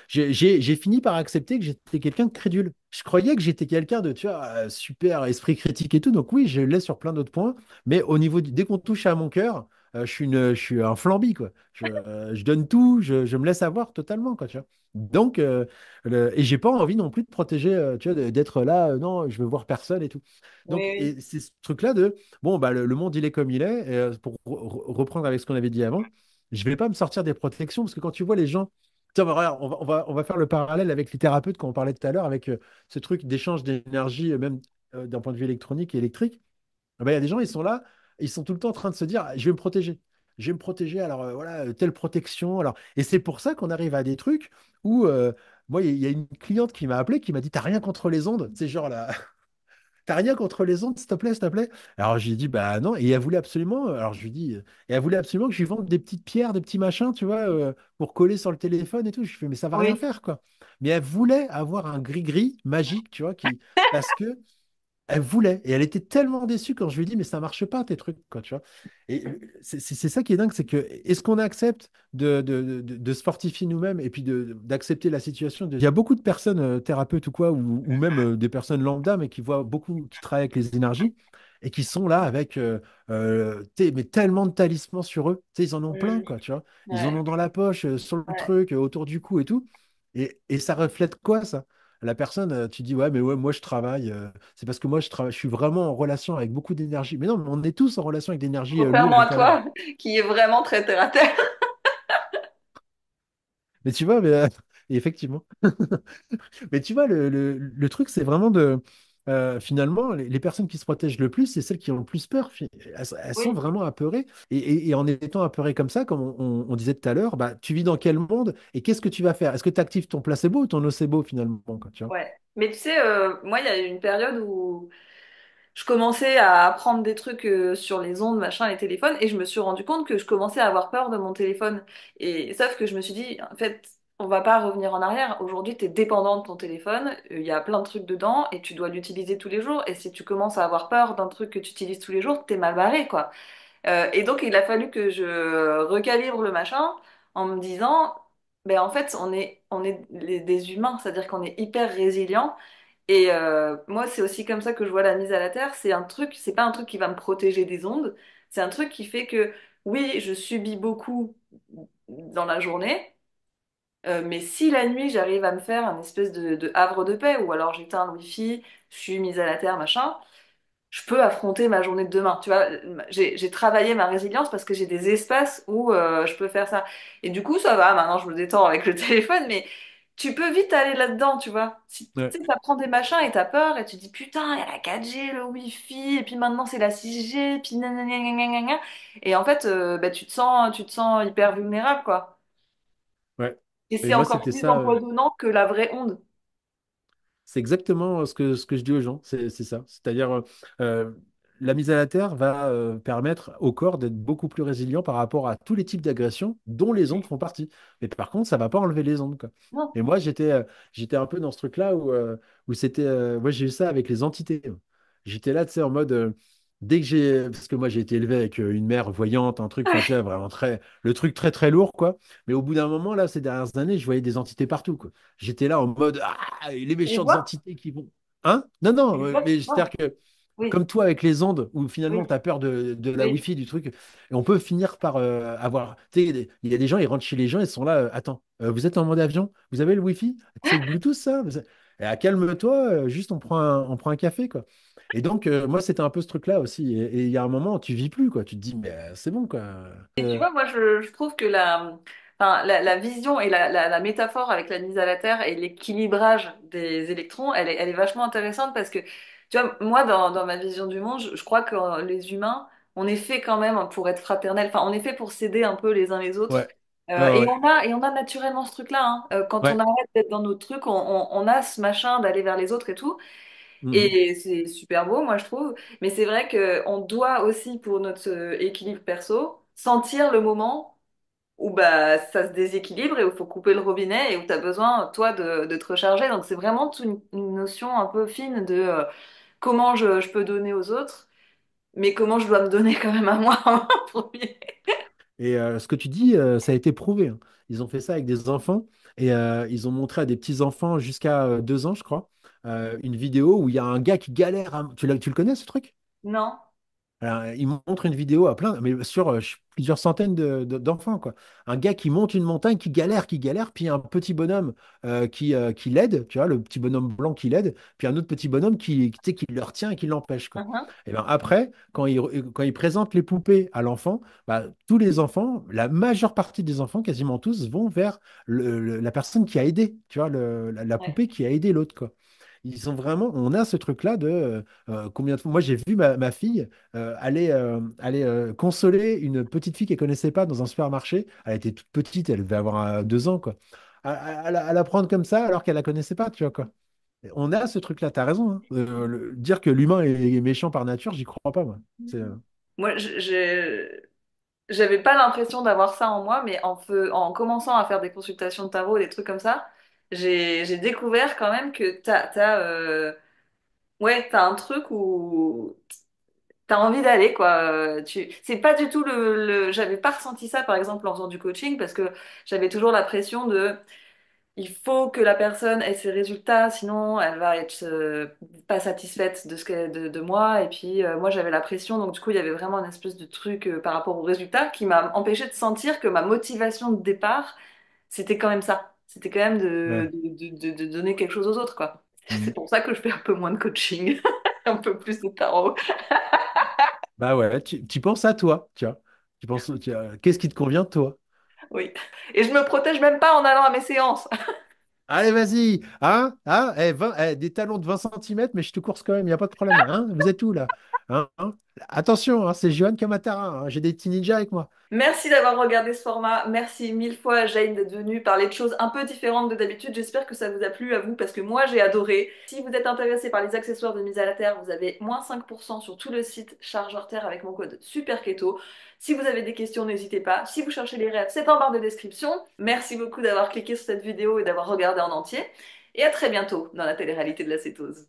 J'ai fini par accepter que j'étais quelqu'un de crédule. Je croyais que j'étais quelqu'un de, tu vois, super esprit critique et tout. Donc oui, je l'ai sur plein d'autres points. Mais au niveau dès qu'on touche à mon cœur, je suis un flambi, quoi. Je donne tout, je me laisse avoir totalement, quoi, tu vois. Donc, et j'ai pas envie non plus de protéger, tu vois, d'être là, non, je veux voir personne et tout. Oui, Donc, oui. et c'est ce truc-là de, bon, bah, le monde, il est comme il est. Et, pour reprendre avec ce qu'on avait dit avant, je vais pas me sortir des protections parce que quand tu vois les gens, tiens, bah, regarde, on va faire le parallèle avec les thérapeutes quand on parlait tout à l'heure avec ce truc d'échange d'énergie, même d'un point de vue électronique et électrique. Ah bah, il y a des gens, ils sont là, ils sont tout le temps en train de se dire, je vais me protéger. Je vais me protéger, alors voilà, telle protection. Alors... Et c'est pour ça qu'on arrive à des trucs où, moi, il y a une cliente qui m'a appelé, qui m'a dit, t'as rien contre les ondes? C'est genre là, t'as rien contre les ondes, s'il te plaît, s'il te plaît? Alors, je lui ai dit, bah non. Et elle voulait absolument, alors je lui dis, et elle voulait absolument que je lui vende des petites pierres, des petits machins, tu vois, pour coller sur le téléphone et tout. Je fais, mais ça va rien Oui. faire, quoi. Mais elle voulait avoir un gris-gris magique, tu vois, parce que elle voulait. Et elle était tellement déçue quand je lui ai dit, mais ça marche pas, tes trucs, quoi, tu vois. Et c'est ça qui est dingue, c'est que est-ce qu'on accepte de se fortifier nous-mêmes et puis d'accepter la situation Il y a beaucoup de personnes, thérapeutes ou quoi, ou même des personnes lambda, mais qui voient beaucoup, qui travaillent avec les énergies et qui sont là avec mais tellement de talismans sur eux. Tu sais, ils en ont plein, Mm. quoi, tu vois. Ils en Ouais, ont dans la poche, sur le ouais. truc, autour du cou et tout. Et ça reflète quoi, ça? La personne, tu dis, ouais, mais ouais, moi je travaille. C'est parce que moi je travaille, je suis vraiment en relation avec beaucoup d'énergie. Mais non, mais on est tous en relation avec d'énergie Contrairement lourde ou à pas lourde. toi, qui est vraiment très terre à terre. Mais tu vois, mais, effectivement. Mais tu vois, le truc, c'est vraiment de. Finalement, les personnes qui se protègent le plus, c'est celles qui ont le plus peur. Elles sont Oui. vraiment apeurées. Et en étant apeurées comme ça, comme on disait tout à l'heure, bah, tu vis dans quel monde et qu'est-ce que tu vas faire? Est-ce que tu actives ton placebo ou ton nocebo finalement, quoi, tu vois? Ouais. Mais tu sais, moi, il y a eu une période où je commençais à apprendre des trucs sur les ondes, machin, les téléphones, et je me suis rendu compte que je commençais à avoir peur de mon téléphone. Et sauf que je me suis dit, en fait, on va pas revenir en arrière. Aujourd'hui, tu es dépendant de ton téléphone, il y a plein de trucs dedans, et tu dois l'utiliser tous les jours. Et si tu commences à avoir peur d'un truc que tu utilises tous les jours, t'es mal barré, quoi. Et donc, il a fallu que je recalibre le machin en me disant, ben en fait, des humains, c'est-à-dire qu'on est hyper résilients. Et moi, c'est aussi comme ça que je vois la mise à la terre. C'est un truc, c'est pas un truc qui va me protéger des ondes. C'est un truc qui fait que, oui, je subis beaucoup dans la journée, mais si la nuit j'arrive à me faire un espèce de havre de paix, ou alors j'éteins le wifi, je suis mise à la terre, machin, je peux affronter ma journée de demain. Tu vois, j'ai travaillé ma résilience parce que j'ai des espaces où je peux faire ça. Et du coup, ça va. Maintenant, je me détends avec le téléphone, mais tu peux vite aller là-dedans, tu vois. Si Ouais. tu sais, t'apprends des machins et t'as peur et tu te dis putain, il y a la 4G, le Wi-Fi, et puis maintenant c'est la 6G, puis nanana, nanana. Et en fait, bah, tu te sens hyper vulnérable, quoi. Ouais. Et Et c'est moi, encore c'était plus ça. empoisonnant que la vraie onde. C'est exactement ce que je dis aux gens, c'est ça. C'est-à-dire, euh, la mise à la terre va permettre au corps d'être beaucoup plus résilient par rapport à tous les types d'agressions dont les ondes font partie. Mais par contre, ça va pas enlever les ondes, quoi. Non. Et moi, j'étais un peu dans ce truc-là où c'était. Moi, j'ai eu ça avec les entités. J'étais là, tu sais, en mode. Dès que j'ai. Parce que moi, j'ai été élevé avec une mère voyante, un truc, enfin, tu sais, vraiment très. Le truc très, très lourd, quoi. Mais au bout d'un moment, là, ces dernières années, je voyais des entités partout, quoi. J'étais là en mode, ah, les Tu les méchantes vois? entités qui vont. Hein? Non, Tu non, les vois? mais Non. c'est-à-dire que, Oui, comme toi avec les ondes, où finalement oui, tu as peur de la oui. Wi-Fi, du truc, et on peut finir par avoir. Tu sais, il y a des gens, ils rentrent chez les gens, ils sont là, attends, vous êtes en mode avion? Vous avez le Wi-Fi? C'est le Bluetooth, ça? Et, calme-toi, juste on prend un café, quoi. Et donc, moi, c'était un peu ce truc-là aussi. Et il y a un moment où tu vis plus, quoi. Tu te dis, mais c'est bon, quoi. Et tu vois, moi, je trouve que enfin, la vision et la métaphore avec la mise à la Terre et l'équilibrage des électrons, elle est vachement intéressante parce que, tu vois, moi, dans ma vision du monde, je crois que les humains, on est fait quand même pour être fraternels. Enfin, on est fait pour s'aider un peu les uns les autres. Ouais. Ouais, ouais. Et on a naturellement ce truc-là, hein. Quand on Ouais. arrête d'être dans notre truc, on a ce machin d'aller vers les autres et tout. Mhm. Et c'est super beau, moi, je trouve. Mais c'est vrai qu'on doit aussi, pour notre équilibre perso, sentir le moment où bah, ça se déséquilibre et où il faut couper le robinet et où tu as besoin, toi, de te recharger. Donc, c'est vraiment toute une notion un peu fine de comment je peux donner aux autres, mais comment je dois me donner quand même à moi en premier. Et ce que tu dis, ça a été prouvé, hein. Ils ont fait ça avec des enfants et ils ont montré à des petits-enfants jusqu'à 2 ans, je crois, une vidéo où il y a un gars qui galère. Tu le connais, ce truc? Non? Alors, il montre une vidéo à plein, mais sur plusieurs centaines d'enfants, quoi. Un gars qui monte une montagne, qui galère, puis un petit bonhomme qui l'aide, tu vois, le petit bonhomme blanc qui l'aide, puis un autre petit bonhomme tu sais, qui le retient et qui l'empêche, quoi. Mhm. Et ben après, quand il présente les poupées à l'enfant, bah, tous les enfants, la majeure partie des enfants, quasiment tous, vont vers la personne qui a aidé, tu vois, la Ouais. poupée qui a aidé l'autre, quoi. Ils sont vraiment, on a ce truc-là de combien de fois. Moi, j'ai vu ma fille aller consoler une petite fille qu'elle connaissait pas dans un supermarché. Elle était toute petite, elle devait avoir 2 ans, quoi. À la prendre comme ça alors qu'elle la connaissait pas, tu vois, quoi. On a ce truc-là, t'as raison, hein. Dire que l'humain est méchant par nature, j'y crois pas, moi. Moi, j'avais pas l'impression d'avoir ça en moi, mais en commençant à faire des consultations de tarot, des trucs comme ça, j'ai découvert quand même que Ouais, t'as un truc où t'as envie d'aller, quoi. C'est pas du tout j'avais pas ressenti ça, par exemple, en faisant du coaching, parce que j'avais toujours la pression de, il faut que la personne ait ses résultats, sinon elle va être pas satisfaite de de moi. Et puis moi j'avais la pression, donc du coup il y avait vraiment une espèce de truc par rapport aux résultats qui m'a empêché de sentir que ma motivation de départ, c'était quand même ça. C'était quand même Ouais. de donner quelque chose aux autres, quoi. C'est Mm. pour ça que je fais un peu moins de coaching, un peu plus de tarot. Bah ouais, tu penses à toi, tu vois. Qu'est-ce qui te convient, toi? Oui. Et je me protège même pas en allant à mes séances. Allez, vas-y, hein? Hein? Des talons de 20 centimètres, mais je te course quand même, il n'y a pas de problème. Hein? Vous êtes où là? Hein? Attention, hein, c'est Johan Kamatara, hein, j'ai des petits ninjas avec moi. Merci d'avoir regardé ce format. Merci mille fois, Jane, d'être venue parler de choses un peu différentes de d'habitude. J'espère que ça vous a plu à vous parce que moi, j'ai adoré. Si vous êtes intéressé par les accessoires de mise à la terre, vous avez moins 5% sur tout le site Chargeur Terre avec mon code SUPERKETO. Si vous avez des questions, n'hésitez pas. Si vous cherchez les rêves, c'est en barre de description. Merci beaucoup d'avoir cliqué sur cette vidéo et d'avoir regardé en entier. Et à très bientôt dans la télé-réalité de la cétose.